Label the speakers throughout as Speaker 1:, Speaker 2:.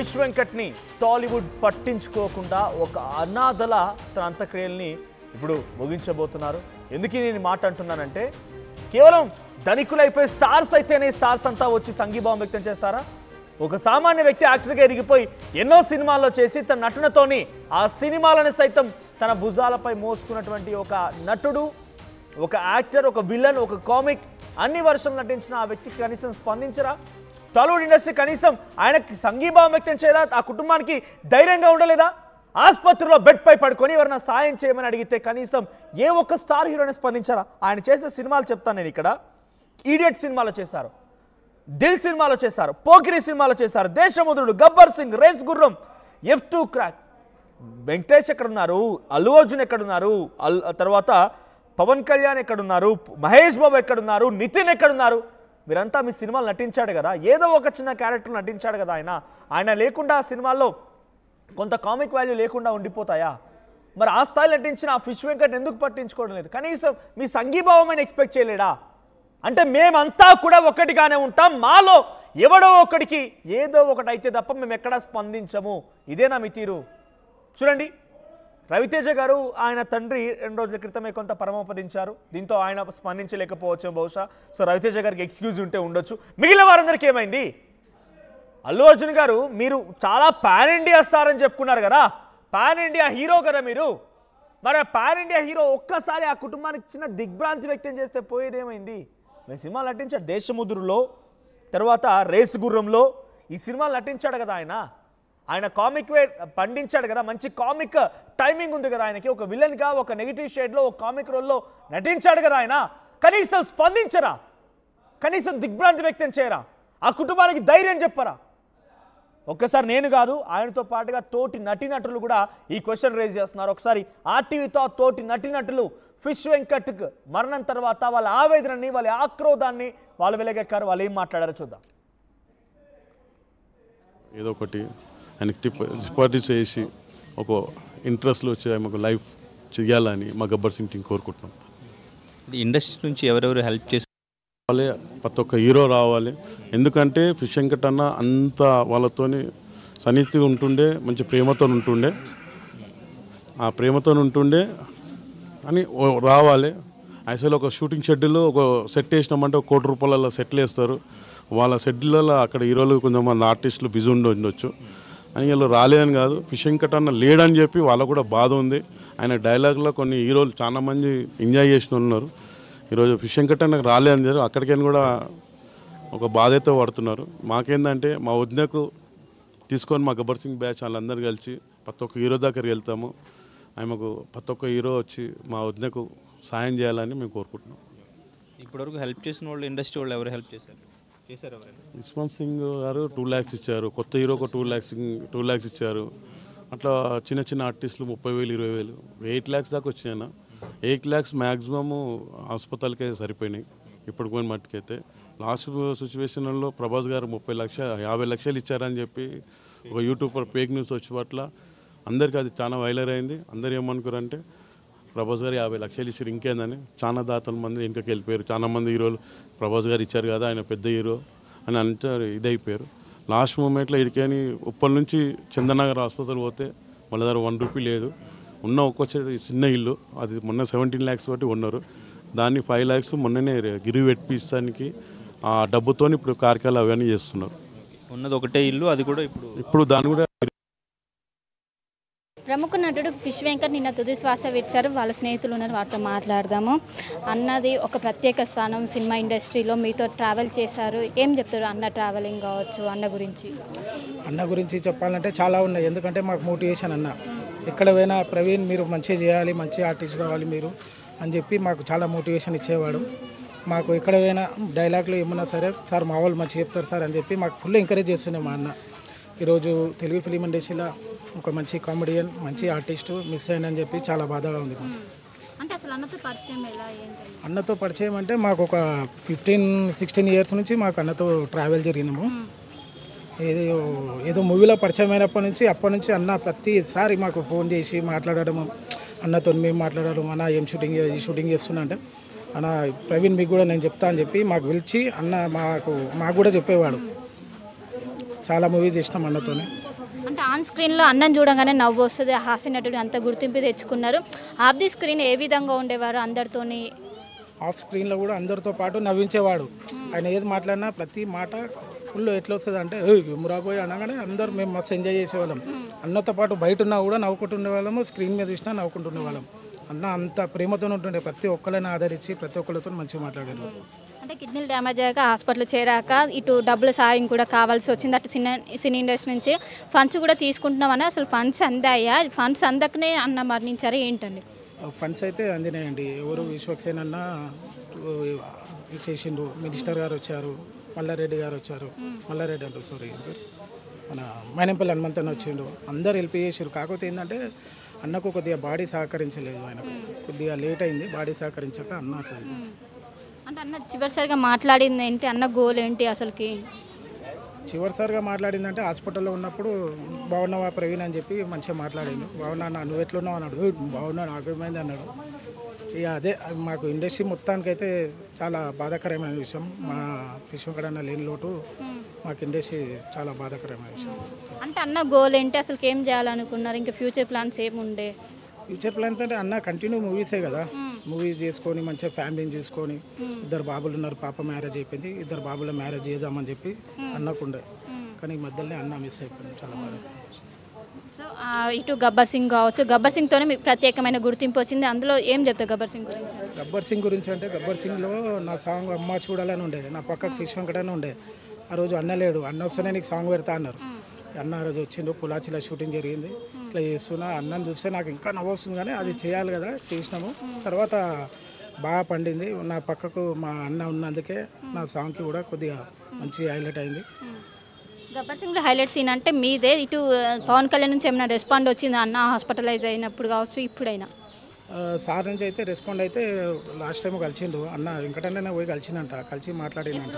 Speaker 1: Fish వెంకట్ని Tollywood పట్టించుకోకుండా ఒక అనాథల తన అంత్యక్రియల్ని ఇప్పుడు ముగించబోతున్నారు. ఎందుకు నేను మాట అంటున్నానంటే కేవలం ధనికులైపోయి స్టార్స్ అయితేనే స్టార్స్ అంతా వచ్చి సంఘీభావం వ్యక్తం చేస్తారా? ఒక సామాన్య వ్యక్తి యాక్టర్గా ఎదిగిపోయి ఎన్నో సినిమాల్లో చేసి తన నటనతోని ఆ సినిమాలను సైతం తన భుజాలపై మోసుకున్నటువంటి ఒక నటుడు, ఒక యాక్టర్, ఒక విలన్, ఒక కామిక్ అన్ని వర్షం నటించిన ఆ వ్యక్తికి కనీసం స్పందించరా? టాలీవుడ్ ఇండస్ట్రీ కనీసం ఆయనకి సంఘీభావం వ్యక్తం చేయరా? ఆ కుటుంబానికి ధైర్యంగా ఉండలేదా? ఆసుపత్రిలో బెడ్ పై పడుకొని ఎవరైనా సాయం చేయమని అడిగితే కనీసం ఏ ఒక్క స్టార్ హీరోని స్పందించారా? ఆయన చేసిన సినిమాలు చెప్తాను నేను ఇక్కడ. ఈడియట్ సినిమాలో చేశారు, దిల్ సినిమాలో చేశారు, పోకిరి సినిమాలో చేశారు, దేశముద్రుడు, గబ్బర్ సింగ్, రేస్ గుర్రం, F2 క్రాక్. వెంకటేష్ ఎక్కడున్నారు? అల్లు అర్జున్ ఎక్కడున్నారు? తర్వాత పవన్ కళ్యాణ్ ఎక్కడున్నారు? మహేష్ బాబు ఎక్కడున్నారు? నితిన్ ఎక్కడున్నారు? మీరంతా మీ సినిమాలు నటించాడు కదా, ఏదో ఒక చిన్న క్యారెక్టర్ నటించాడు కదా. ఆయన లేకుండా ఆ సినిమాల్లో కొంత కామిక్ వాల్యూ లేకుండా ఉండిపోతాయా? మరి ఆ స్థాయిలో నటించిన ఆ ఫిష్ వెంకట్ ఎందుకు పట్టించుకోవడం లేదు? కనీసం మీ సంఘీభావమైన ఎక్స్పెక్ట్ చేయలేడా? అంటే మేమంతా కూడా ఒకటిగానే ఉంటాం, మాలో ఎవడో ఒకడికి ఏదో ఒకటి అయితే తప్ప మేము ఎక్కడా స్పందించము, ఇదేనా మీ తీరు? చూడండి, రవితేజ గారు ఆయన తండ్రి 2 రోజుల క్రితమే కొంత పరమపదించారు. దీంతో ఆయన స్పందించలేకపోవచ్చు బహుశా. సో రవితేజ గారికి ఎక్స్క్యూజ్ ఉంటే ఉండొచ్చు. మిగిలిన వారందరికీ ఏమైంది? అల్లు అర్జున్ గారు మీరు చాలా పాన్ ఇండియా స్టార్ అని చెప్పుకున్నారు కదా, పాన్ ఇండియా హీరో కదా మీరు. మరి ఆ పాన్ ఇండియా హీరో ఒక్కసారి ఆ కుటుంబానికి చిన్న దిగ్భ్రాంతి వ్యక్తం చేస్తే పోయేదేమైంది? మీ సినిమాలు నటించాడు, దేశముద్రులో, తర్వాత రేసు గుర్రంలో ఈ సినిమాలు నటించాడు కదా. ఆయన కామిక్ వే పండించాడు కదా, మంచి కామిక్ టైమింగ్ ఉంది కదా ఆయనకి. ఒక విలన్గా, ఒక నెగిటివ్ షేడ్లో, ఒక కామిక్ రోల్లో నటించాడు కదా ఆయన. కనీసం స్పందించరా? కనీసం దిగ్భ్రాంతి వ్యక్తం చేయరా? ఆ కుటుంబానికి ధైర్యం చెప్పరా? ఒక్కసారి నేను కాదు, ఆయనతో పాటుగా తోటి నటీనటులు కూడా ఈ క్వశ్చన్ రేజ్ చేస్తున్నారు. ఒకసారి ఆర్టీవీతో తోటి నటీనటులు ఫిష్ వెంకట్ మరణం తర్వాత వాళ్ళ ఆవేదనని, వాళ్ళ ఆక్రోధాన్ని వాళ్ళు వెలగెక్కారు. వాళ్ళు ఏం మాట్లాడారో చూద్దాం.
Speaker 2: ఏదో ఒకటి ఆయనకి సిఫార్టీ చేసి ఒక ఇంట్రెస్ట్లో వచ్చి మాకు లైఫ్ చేయాలని మా గబ్బర్ సింగ్ టీం కోరుకుంటున్నాం.
Speaker 3: ఇండస్ట్రీ నుంచి ఎవరెవరు హెల్ప్ చేసి
Speaker 2: ప్రతి ఒక్క హీరో రావాలి. ఎందుకంటే ఫిష్ వెంకట్ అన్న అంత వాళ్ళతోని సన్నిహితంగా ఉంటుండే, మంచి ప్రేమతో ఉంటుండే, ఆ ప్రేమతో ఉంటుండే అని రావాలి. యాక్చువల్లీ ఒక షూటింగ్ షెడ్యూల్ ఒక సెట్ వేసినామంటే ₹1 కోటి సెట్లు వేస్తారు. వాళ్ళ షెడ్యూల్లో అక్కడ హీరోలు కొంతమంది ఆర్టిస్టులు బిజీ ఉండొచ్చు అని వీళ్ళు రాలేదని కాదు. ఫిష్ వెంకట్ అన్న లేడని చెప్పి వాళ్ళకు కూడా బాధ ఉంది. ఆయన డైలాగ్లో కొన్ని హీరోలు చాలామంది ఎంజాయ్ చేసిన ఉన్నారు. ఈరోజు ఫిష్ వెంకట్ అన్నకు రాలేదని చెప్పి అక్కడికైనా కూడా ఒక బాధ్యత పడుతున్నారు. మాకేందంటే మా వదినకు తీసుకొని మా గబ్బర్ సింగ్ బ్యాచ్ వాళ్ళందరూ కలిసి ప్రతి ఒక్క హీరో దగ్గరికి వెళ్తాము. ఆమెకు ప్రతి ఒక్క హీరో వచ్చి మా వదినకు సాయం చేయాలని మేము కోరుకుంటున్నాం.
Speaker 3: ఇప్పటివరకు హెల్ప్ చేసిన వాళ్ళు ఇండస్ట్రీ వాళ్ళు ఎవరు హెల్ప్ చేశారు?
Speaker 2: యశ్వంత్ సింగ్ గారు 2 lakhs ఇచ్చారు. కొత్త హీరోకు 2 lakhs ఇచ్చారు. అట్లా చిన్న చిన్న ఆర్టిస్టులు 30,000 20,000 8 lakhs దాకా వచ్చినాయన్న. 8 lakhs మ్యాక్సిమము హాస్పిటల్కే సరిపోయినాయి ఇప్పుడు పోయిన మట్టుకైతే. లాస్ట్ సిచ్యువేషన్లో ప్రభాస్ గారు 50 లక్షలు ఇచ్చారని చెప్పి ఒక యూట్యూబర్ ఫేక్ న్యూస్ వచ్చి పట్ల అందరికీ అది చాలా వైరల్ అయింది. అందరు ఏమనుకోరంటే ప్రభాస్ గారు 50 లక్షలు ఇచ్చారు ఇంకేందని. చాలా దాతల మంది వెనుకకి వెళ్ళిపోయారు. చాలామంది హీరోలు ప్రభాస్ గారు ఇచ్చారు కదా, ఆయన పెద్ద హీరో అని అంటారు, ఇదైపోయారు. లాస్ట్ మూమెంట్లో ఇడికని ఉప్పల్ నుంచి చందనగర్ హాస్పిటల్ పోతే వాళ్ళ దగ్గర ₹1 లేదు. ఉన్న ఒక్క చిన్న ఇల్లు అది మొన్న 17 lakhs బట్టి ఉన్నారు. దాన్ని 5 lakhs మొన్ననే గిరివి పెట్టించడానికి ఆ డబ్బుతో ఇప్పుడు కార్యక్రమాలు అవన్నీ చేస్తున్నారు.
Speaker 3: ఉన్నది ఒకటే ఇల్లు, అది కూడా
Speaker 2: ఇప్పుడు దాన్ని కూడా.
Speaker 4: ప్రముఖ నటుడు ఫిష్ వెంకట్ నిన్న తుది శ్వాస విడిచారు. వాళ్ళ స్నేహితులు ఉన్నారు, వారితో మాట్లాడదాము. అన్నది ఒక ప్రత్యేక స్థానం సినిమా ఇండస్ట్రీలో, మీతో ట్రావెల్ చేశారు. ఏం చెప్తారు అన్న ట్రావెలింగ్ కావచ్చు, అన్న గురించి?
Speaker 5: అన్న గురించి చెప్పాలంటే చాలా ఉన్నాయి. ఎందుకంటే మాకు మోటివేషన్ అన్న. ఎక్కడ పోయినా ప్రవీణ్ మీరు మంచిగా చేయాలి, మంచి ఆర్టిస్ట్ కావాలి మీరు అని చెప్పి మాకు చాలా మోటివేషన్ ఇచ్చేవాడు. మాకు ఎక్కడ పోయినా డైలాగ్లు ఏమన్నా సరే, సార్ మా వాళ్ళు మంచిగా చెప్తారు సార్ అని చెప్పి మాకు ఫుల్ ఎంకరేజ్ చేస్తున్నాయి మా అన్న. ఈరోజు తెలుగు ఫిలిం ఇండస్ట్రీలో ఒక మంచి కామెడియన్, మంచి ఆర్టిస్టు మిస్ అయ్యానని చెప్పి చాలా బాధగా ఉంది.
Speaker 4: అంటే అసలు అన్నతో పరిచయం ఎలా?
Speaker 5: అన్నతో పరిచయం అంటే మాకు ఒక 15-16 years నుంచి మాకు అన్నతో ట్రావెల్ జరిగినాము. ఏదో మూవీలో పరిచయం అయినప్పటి నుంచి అప్పటి నుంచి అన్న ప్రతిసారి మాకు ఫోన్ చేసి మాట్లాడడము, అన్నతో మేము మాట్లాడడం, అన్న ఏం షూటింగ్ చేస్తున్నా అంటే అన్న ప్రవీణ్ మీకు కూడా నేను చెప్తా అని చెప్పి మాకు పిలిచి అన్న మాకు కూడా చెప్పేవాడు. చాలా మూవీస్ చేసినాం అన్నతోనే.
Speaker 4: ఆన్ స్క్రీన్లో అన్నం చూడగానే నవ్వు వస్తుంది, హాస్య నటుడు అంత గుర్తింపు తెచ్చుకున్నారు. ఆఫ్ ది స్క్రీన్ ఏ విధంగా ఉండేవారు అందరితోని?
Speaker 5: ఆఫ్ స్క్రీన్లో కూడా అందరితో పాటు నవ్వించేవాడు. ఆయన ఏది మాట్లాడినా ప్రతి మాట ఫుల్ ఎట్లా వస్తుంది అంటే మురాబోయ్ అనగానే అందరూ మేము మస్తు ఎంజాయ్ చేసేవాళ్ళం. అన్నతో పాటు బయట ఉన్నా కూడా నవ్వుకుంటుండే వాళ్ళము, స్క్రీన్ మీద చూసినా నవ్వుకుంటుండే వాళ్ళం. అన్న అంత ప్రేమతో ఉంటుండే, ప్రతి ఒక్కరిని ఆదరించి ప్రతి ఒక్కరితో మంచిగా మాట్లాడారు.
Speaker 4: అంటే కిడ్నీలు డ్యామేజ్ అయ్యాక హాస్పిటల్ చేరాక ఇటు డబ్బుల సాయం కూడా కావాల్సి వచ్చింది. అటు సినీ ఇండస్ట్రీ నుంచి ఫండ్స్ కూడా తీసుకుంటున్నామని, అసలు ఫండ్స్ అందాయా? ఫండ్స్ అందకనే అన్న మరణించారు ఏంటండి?
Speaker 5: ఫండ్స్ అయితే అందినాయండి. ఎవరు విశ్వక్సేన్ అన్న చేసిండు, మినిస్టర్ గారు వచ్చారు, మల్లారెడ్డి గారు వచ్చారు, మల్లారెడ్డి అంటారు సారీ, మన మైనంపల్లి హనుమంతన్ వచ్చిండు, అందరు హెల్ప్ చేసారు. కాకపోతే ఏంటంటే అన్నకు కొద్దిగా బాడీ సహకరించలేదు, ఆయనకు కొద్దిగా లేట్ అయింది, బాడీ సహకరించాక అన్న అట్లా.
Speaker 4: అంటే అన్న చివరిసారిగా మాట్లాడింది ఏంటి? అన్న గోల్ ఏంటి అసలుకి?
Speaker 5: చివరిసారిగా మాట్లాడిందంటే హాస్పిటల్లో ఉన్నప్పుడు బాగున్నావా ప్రవీణ్ అని చెప్పి మంచిగా మాట్లాడాను. బాగున్నా అన్న, నువ్వు ఎట్లున్నావు అన్నాడు. బాగున్నా, నాకు ఏమైంది అన్నాడు. ఇక అదే మాకు ఇండస్ట్రీ మొత్తానికైతే చాలా బాధాకరమైన విషయం. మా విశ్వకడన్న లేని లోటు మాకు ఇండస్ట్రీ చాలా బాధాకరమైన విషయం.
Speaker 4: అంటే అన్న గోల్ ఏంటి అసలుకి? ఏం చేయాలనుకున్నారు? ఇంకా ఫ్యూచర్ ప్లాన్స్ ఏముండే?
Speaker 5: ఫ్యూచర్ ప్లాన్స్ అంటే అన్న కంటిన్యూ మూవీసే కదా, మూవీస్ చేసుకొని మంచిగా ఫ్యామిలీని చూసుకొని, ఇద్దరు బాబులు ఉన్నారు, పాప మ్యారేజ్ అయిపోయింది, ఇద్దరు బాబుల మ్యారేజ్ చేద్దామని చెప్పి అన్నకుండే. కానీ ఈ మధ్యలోనే అన్న మిస్ అయిపోయింది, చాలా బాధ.
Speaker 4: సో ఇటు గబ్బర్ సింగ్ కావచ్చు, గబ్బర్ సింగ్తోనే మీకు ప్రత్యేకమైన గుర్తింపు వచ్చింది. అందులో ఏం చెప్తారు గబ్బర్ సింగ్ గురించి?
Speaker 5: గబ్బర్ సింగ్ గురించి అంటే గబ్బర్ సింగ్లో నా సాంగ్ అమ్మ చూడాలని ఉండే, నా పక్కకు ఫిష్ వెంకటనే ఉండే. ఆ రోజు అన్న లేడు, అన్న వస్తేనే నీకు సాంగ్ పెడతా అన్నారు. అన్న ఆ రోజు వచ్చిండు, పులాచిలో షూటింగ్ జరిగింది, ఇట్లా చేస్తున్నా. అన్నం చూస్తే నాకు ఇంకా నవ్వు వస్తుంది, కానీ అది చేయాలి కదా, చేసినాము. తర్వాత బాగా పండింది. నా పక్కకు మా అన్న ఉన్నందుకే నా సాంగ్కి కూడా కొద్దిగా మంచి హైలైట్ అయింది.
Speaker 4: గబ్బర్ సింగ్లో హైలైట్ సీన్ అంటే మీదే. ఇటు పవన్ కళ్యాణ్ నుంచి ఏమైనా రెస్పాండ్ వచ్చింది అన్న హాస్పిటలైజ్ అయినప్పుడు కావచ్చు, ఇప్పుడైనా?
Speaker 5: సార్ నుంచి అయితే రెస్పాండ్ అయితే లాస్ట్ టైం కలిసిండు అన్న, వెంకటన్న పోయి కలిసిందంట, కలిసి మాట్లాడినంట.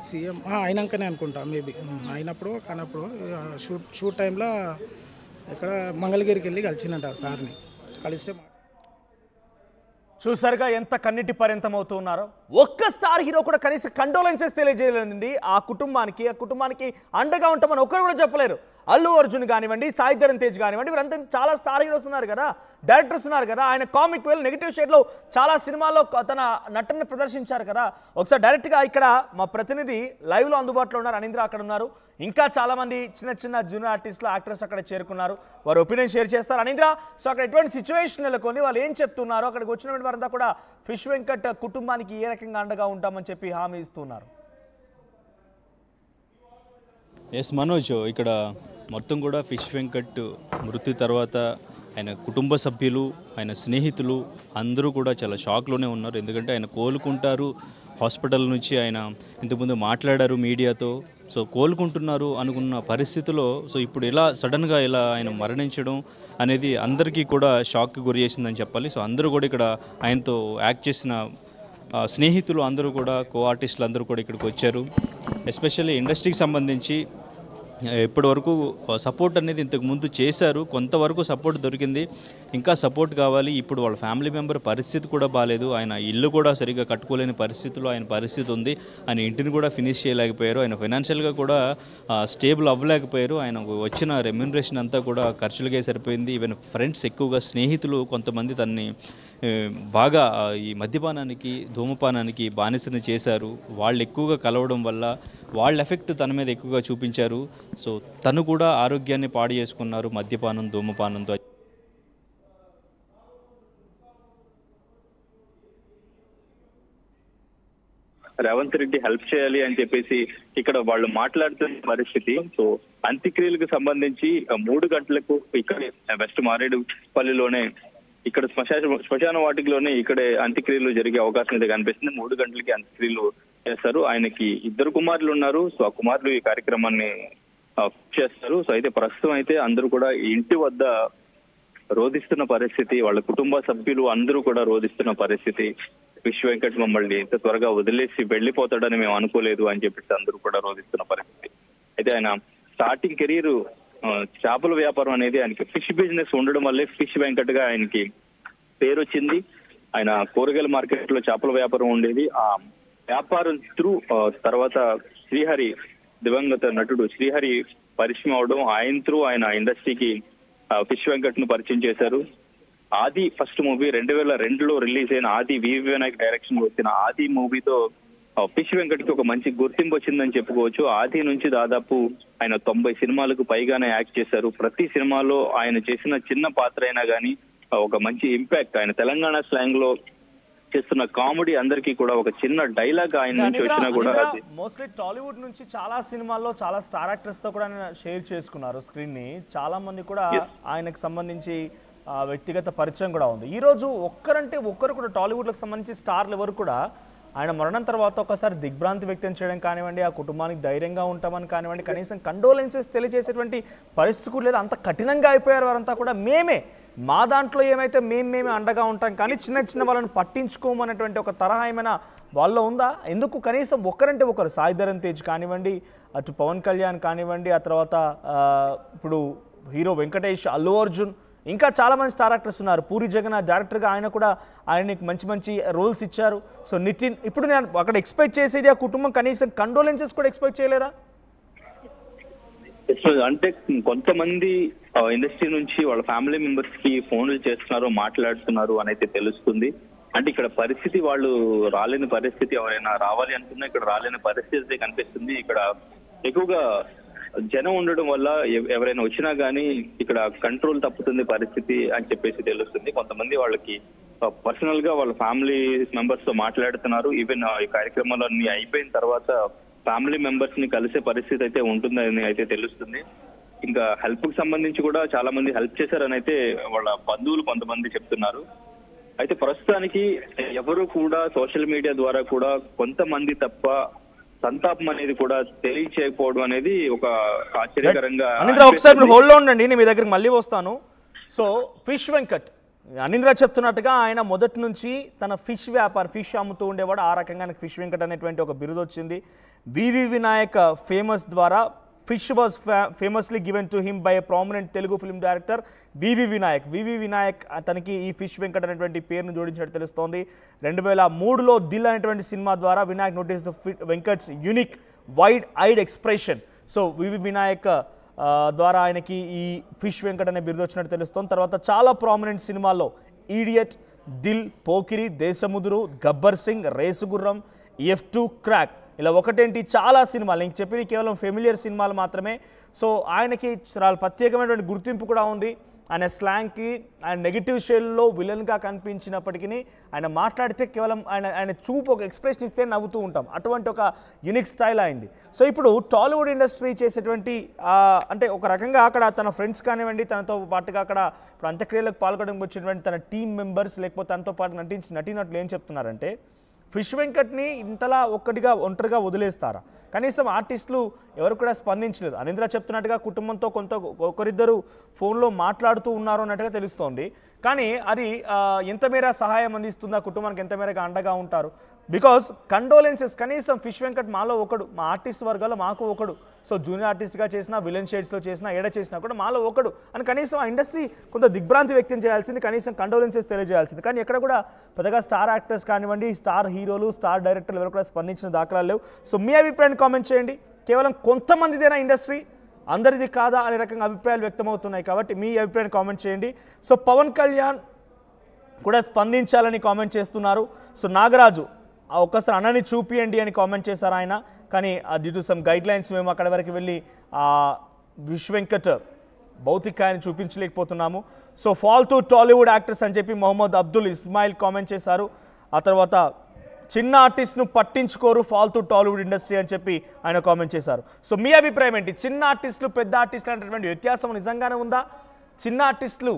Speaker 5: సీఎం అయినాకనే అనుకుంటా, మేబీ అయినప్పుడు కానప్పుడు షూట్ టైంలో ఇక్కడ మంగళగిరికి వెళ్ళి కలిసిందంట సార్ని. కలిస్తే
Speaker 1: చూసారుగా ఎంత కన్నిటి పర్యంతం అవుతూ ఉన్నారో. ఒక్క స్టార్ హీరో కూడా కనీసం కండోలెన్సెస్ తెలియజేయలేదండి ఆ కుటుంబానికి అండగా ఉంటామని ఒక్కరు కూడా చెప్పలేరు. అల్లు అర్జున్ కానివ్వండి, సాయి ధరమ్ తేజ్ కానివ్వండి, వీరంతా చాలా స్టార్ హీరోస్ ఉన్నారు కదా, డైరెక్టర్స్ ఉన్నారు కదా. ఆయన కామిక్ వెల్ నెగిటివ్ షేడ్లో చాలా సినిమాల్లో తన నటనను ప్రదర్శించారు కదా. ఒకసారి డైరెక్ట్గా ఇక్కడ మా ప్రతినిధి లైవ్లో అందుబాటులో ఉన్నారు, అనీంద్ర అక్కడ ఉన్నారు. ఇంకా చాలామంది చిన్న జూనియర్ ఆర్టిస్టులు, యాక్టర్స్ అక్కడ చేరుకున్నారు, వారు ఒపీనియన్ షేర్ చేస్తారు. అనీంద్ర, సో అక్కడ ఎటువంటి సిచ్యువేషన్ నెలకొని వాళ్ళు ఏం చెప్తున్నారు? అక్కడికి వచ్చినటువంటి వారంతా కూడా ఫిష్ వెంకట్ కుటుంబానికి ఏ రకంగా అండగా ఉంటామని చెప్పి హామీ ఇస్తున్నారు?
Speaker 3: ఎస్ మనోజ్, ఇక్కడ మొత్తం కూడా ఫిష్ వెంకట్ మృతి తర్వాత ఆయన కుటుంబ సభ్యులు, ఆయన స్నేహితులు అందరూ కూడా చాలా షాక్లోనే ఉన్నారు. ఎందుకంటే ఆయన కోలుకుంటారు, హాస్పిటల్ నుంచి ఆయన ఇంతకుముందు మాట్లాడారు మీడియాతో, సో కోలుకుంటున్నారు అనుకున్న పరిస్థితిలో సో ఇప్పుడు ఇలా సడన్గా ఇలా ఆయన మరణించడం అనేది అందరికీ కూడా షాక్కి గురి చేసిందని చెప్పాలి. సో అందరూ కూడా ఇక్కడ ఆయనతో యాక్ట్ చేసిన స్నేహితులు అందరూ కూడా, కో ఆర్టిస్టులు అందరూ కూడా ఇక్కడికి వచ్చారు. ఎస్పెషల్లీ ఇండస్ట్రీకి సంబంధించి ఇప్పటి వరకు సపోర్ట్ అనేది ఇంతకు ముందు చేశారు, కొంతవరకు సపోర్ట్ దొరికింది, ఇంకా సపోర్ట్ కావాలి. ఇప్పుడు వాళ్ళ ఫ్యామిలీ మెంబర్ పరిస్థితి కూడా బాగాలేదు, ఆయన ఇల్లు కూడా సరిగ్గా కట్టుకోలేని పరిస్థితిలో ఆయన పరిస్థితి ఉంది, ఆయన ఇంటిని కూడా ఫినిష్ చేయలేకపోయారు, ఆయన ఫైనాన్షియల్గా కూడా స్టేబుల్ అవ్వలేకపోయారు, ఆయన వచ్చిన రెమ్యూనరేషన్ అంతా కూడా ఖర్చులకే సరిపోయింది. ఈవెన్ ఫ్రెండ్స్ ఎక్కువగా స్నేహితులు కొంతమంది తనని బాగా ఈ మద్యపానానికి, ధూమపానానికి బానిసని చేశారు. వాళ్ళు ఎక్కువగా కలవడం వల్ల వాళ్ళ ఎఫెక్ట్ తన మీద ఎక్కువగా చూపించారు. సో తను కూడా ఆరోగ్యాన్ని పాడు చేసుకున్నారు మద్యపానం, ధూమపానంతో.
Speaker 6: రేవంత్ రెడ్డి హెల్ప్ చేయాలి అని చెప్పేసి ఇక్కడ వాళ్ళు మాట్లాడుతున్న పరిస్థితి. సో అంత్యక్రియలకు సంబంధించి 3 గంటలకు ఇక్కడ వెస్ట్ మారేడుపల్లిలోనే ఇక్కడ శ్మశాన వాటికలోనే ఇక్కడే అంత్యక్రియలు జరిగే అవకాశం అయితే కనిపిస్తుంది. 3 గంటలకి అంత్యక్రియలు చేస్తారు. ఆయనకి 2 కుమారులు ఉన్నారు. సో ఆ కుమారులు ఈ కార్యక్రమాన్ని చేస్తారు. సో అయితే ప్రస్తుతం అయితే అందరూ కూడా ఇంటి వద్ద రోధిస్తున్న పరిస్థితి, వాళ్ళ కుటుంబ సభ్యులు అందరూ కూడా రోధిస్తున్న పరిస్థితి. ఫిష్ వెంకట్ మమ్మల్ని ఇంత త్వరగా వదిలేసి వెళ్ళిపోతాడని మేము అనుకోలేదు అని చెప్పేసి అందరూ కూడా రోధిస్తున్న పరిస్థితి. అయితే ఆయన స్టార్టింగ్ కెరీర్ చేపల వ్యాపారం అనేది, ఆయనకి ఫిష్ బిజినెస్ ఉండడం వల్లే ఫిష్ వెంకట్ గా ఆయనకి పేరు వచ్చింది. ఆయన కూరగాయల మార్కెట్ లో చేపల వ్యాపారం ఉండేది. ఆ వ్యాపారం త్రూ తర్వాత శ్రీహరి, దివంగత నటుడు శ్రీహరి పరిచయం అవడం, ఆయన త్రూ ఆయన ఇండస్ట్రీకి ఫిష్ వెంకట్ ను పరిచయం చేశారు. ఆది ఫస్ట్ మూవీ 2002లో రిలీజ్ అయిన ఆది వివి వినాయక్ డైరెక్షన్ వచ్చిన ఆది మూవీతో ఫిష్ వెంకట్ కి ఒక మంచి గుర్తింపు వచ్చిందని చెప్పుకోవచ్చు. ఆది నుంచి దాదాపు ఆయన 90 సినిమాలకు పైగానే యాక్ట్ చేశారు. ప్రతి సినిమాలో ఆయన చేసిన చిన్న పాత్ర అయినా కానీ ఒక మంచి ఇంపాక్ట్. ఆయన తెలంగాణ స్లాంగ్ లో చేస్తున్న కామెడీ అందరికీ కూడా ఒక చిన్న డైలాగ్ ఆయన నుంచి వచ్చినా కూడా
Speaker 1: మోస్ట్లీ టాలీవుడ్ నుంచి చాలా సినిమాల్లో చాలా స్టార్ యాక్టర్స్ తో కూడా షేర్ చేసుకున్నారు స్క్రీన్ ని. చాలా మంది కూడా ఆయనకు సంబంధించి వ్యక్తిగత పరిచయం కూడా ఉంది. ఈ రోజు ఒక్కరంటే ఒక్కరు కూడా టాలీవుడ్లకు సంబంధించి స్టార్లు ఎవరు కూడా ఆయన మరణం తర్వాత ఒకసారి దిగ్భ్రాంతి వ్యక్తం చేయడం కానివ్వండి, ఆ కుటుంబానికి ధైర్యంగా ఉంటామని కానివ్వండి, కనీసం కండోలెన్సెస్ తెలియజేసేటువంటి పరిస్థితి కూడా లేదు. అంత కఠినంగా అయిపోయారు వారంతా కూడా. మా దాంట్లో ఏమైతే మేమే అండగా ఉంటాం కానీ చిన్న చిన్న వాళ్ళని పట్టించుకోమనేటువంటి ఒక తరహాయమైన వాళ్ళలో ఉందా? ఎందుకు కనీసం ఒకరంటే ఒకరు సాయి ధరమ్ తేజ్ కానివ్వండి, అటు పవన్ కళ్యాణ్ కానివ్వండి, ఆ తర్వాత ఇప్పుడు హీరో వెంకటేష్, అల్లు అర్జున్, ఇంకా చాలామంది స్టార్ యాక్టర్స్ ఉన్నారు. పూరి జగన్నాథ్ డైరెక్టర్గా ఆయన కూడా ఆయనకి మంచి మంచి రోల్స్ ఇచ్చారు. సో నితిన్, ఇప్పుడు నేను అక్కడ ఎక్స్పెక్ట్ చేసేది ఆ కుటుంబం కనీసం కండోలెన్సెస్ కూడా ఎక్స్పెక్ట్ చేయలేదా?
Speaker 6: అంటే కొంతమంది ఇండస్ట్రీ నుంచి వాళ్ళ ఫ్యామిలీ మెంబర్స్ కి ఫోన్లు చేస్తున్నారు, మాట్లాడుతున్నారు అని అయితే తెలుస్తుంది. అంటే ఇక్కడ పరిస్థితి వాళ్ళు రాలేని పరిస్థితి, ఎవరైనా రావాలి అనుకున్నా ఇక్కడ రాలేని పరిస్థితి కనిపిస్తుంది. ఇక్కడ ఎక్కువగా జనం ఉండడం వల్ల ఎవరైనా వచ్చినా గానీ ఇక్కడ కంట్రోల్ తప్పుతుంది పరిస్థితి అని చెప్పేసి తెలుస్తుంది. కొంతమంది వాళ్ళకి పర్సనల్ గా వాళ్ళ ఫ్యామిలీ మెంబర్స్ తో మాట్లాడుతున్నారు. ఈవెన్ ఈ కార్యక్రమాలన్నీ అయిపోయిన తర్వాత ఫ్యామిలీ మెంబర్స్ ని కలిసే పరిస్థితి అయితే ఉంటుందని అయితే తెలుస్తుంది. ఇంకా హెల్ప్ కి సంబంధించి కూడా చాలా మంది హెల్ప్ చేశారని అయితే వాళ్ళ బంధువులు కొంతమంది చెప్తున్నారు. అయితే ప్రస్తుతానికి ఎవరు కూడా సోషల్ మీడియా ద్వారా కూడా కొంతమంది తప్ప సంతాపం అనేది కూడా తెలియచేయకపోవడం అనేది ఒక ఆశ్చర్యకరంగా.
Speaker 1: ఒకసారి మీరు హోల్డ్ లో ఉండండి, నేను మీ దగ్గరికి మళ్ళీ వస్తాను. సో ఫిష్ వెంకట్, అనింద్ర చెప్తున్నట్టుగా ఆయన మొదటి నుంచి తన ఫిష్ అమ్ముతూ ఉండేవాడు. ఆ రకంగా ఫిష్ వెంకట్ అనేటువంటి ఒక బిరుదు వచ్చింది. వివి వినాయక్ ఫేమస్ ద్వారా fish was famously given to him by a prominent Telugu film director VV Vinayak తనకి ఈ ఫిష్ వెంకట్ అనేటువంటి పేరును జోడించినట్టు తెలుస్తోంది. 2003లో దిల్ అనేటువంటి సినిమా ద్వారా Vinayak notice the Venkat's unique wide eyed expression. So VV Vinayak ద్వారా ఆయనకి ఈ ఫిష్ వెంకట్ అనే బిరుదు వచ్చినట్టు తెలుస్తోంది. తర్వాత చాలా ప్రామినెంట్ సినిమాల్లో Idiot, Dil, Pokiri, Desamuduru, Gabbar Singh, Racegurram, F2, Krack, ఇలా ఒకటేంటి చాలా సినిమాలు, ఇంక చెప్పి కేవలం ఫెమిలియర్ సినిమాలు మాత్రమే. సో ఆయనకి చాలా ప్రత్యేకమైనటువంటి గుర్తింపు కూడా ఉంది. ఆయన స్లాంగ్కి, ఆయన నెగిటివ్ షేల్లో విలన్గా కనిపించినప్పటికీ ఆయన మాట్లాడితే కేవలం ఆయన చూపు ఒక ఎక్స్ప్రెషన్ ఇస్తే నవ్వుతూ ఉంటాం. అటువంటి ఒక యూనిక్ స్టైల్ అయింది. సో ఇప్పుడు టాలీవుడ్ ఇండస్ట్రీ చేసేటువంటి అంటే ఒక రకంగా అక్కడ తన ఫ్రెండ్స్ కానివ్వండి, తనతో పాటుగా అక్కడ ఇప్పుడు అంత్యక్రియలకు పాల్గొనడానికి వచ్చినటువంటి తన టీం మెంబర్స్ లేకపోతే తనతో పాటు నటీనటులు ఏం చెప్తున్నారంటే ఫిష్ వెంకట్ని ఇంతలా ఒంటరిగా వదిలేస్తారా? కనీసం ఆర్టిస్టులు ఎవరు కూడా స్పందించలేదు. అనింద్ర చెప్తున్నట్టుగా కుటుంబంతో ఒకరిద్దరు ఫోన్లో మాట్లాడుతూ ఉన్నారు అన్నట్టుగా తెలుస్తోంది. కానీ అది ఎంత మేర సహాయం అందిస్తుందా, కుటుంబానికి ఎంత మేరగా అండగా ఉంటారు? బికాస్ కండోలెన్సెస్ కనీసం ఫిష్ వెంకట్ మాలో ఒకడు, మా ఆర్టిస్ట్ వర్గాల్లో మాకు ఒకడు. సో జూనియర్ ఆర్టిస్ట్గా చేసినా, విలన్ షేడ్స్లో చేసినా, ఏడ చేసినా కూడా మాలో ఒకడు అని కనీసం ఆ ఇండస్ట్రీ కొంత దిగ్భ్రాంతి వ్యక్తం చేయాల్సింది, కనీసం కండోలెన్సెస్ తెలియజేయాల్సింది. కానీ ఎక్కడ కూడా పెద్దగా స్టార్ యాక్టర్స్ కానివ్వండి, స్టార్ హీరోలు, స్టార్ డైరెక్టర్లు ఎవరు కూడా స్పందించిన దాఖలాలు లేవు. సో మీ అభిప్రాయాన్ని కామెంట్ చేయండి. కేవలం కొంతమందిదేనా ఇండస్ట్రీ, అందరిది కాదా అనే రకంగా అభిప్రాయాలు వ్యక్తమవుతున్నాయి. కాబట్టి మీ అభిప్రాయాన్ని కామెంట్ చేయండి. సో పవన్ కళ్యాణ్ కూడా స్పందించాలని కామెంట్ చేస్తున్నారు. సో నాగరాజు ఒక్కసారి అన్నని చూపియండి అని కామెంట్ చేశారు ఆయన. కానీ due to some guidelines మేము అక్కడి వరకు వెళ్ళి విష్ వెంకట్ భౌతికాయాన్ని చూపించలేకపోతున్నాము. సో ఫాల్తూ టాలీవుడ్ యాక్టర్స్ అని చెప్పి మొహమ్మద్ అబ్దుల్ ఇస్మాయిల్ కామెంట్ చేశారు. ఆ తర్వాత చిన్న ఆర్టిస్ట్ను పట్టించుకోరు ఫాల్తూ టాలీవుడ్ ఇండస్ట్రీ అని చెప్పి ఆయన కామెంట్ చేశారు. సో మీ అభిప్రాయం ఏంటి? చిన్న ఆర్టిస్టులు, పెద్ద ఆర్టిస్టులు అనేటువంటి వ్యత్యాసం నిజంగానే ఉందా? చిన్న ఆర్టిస్టులు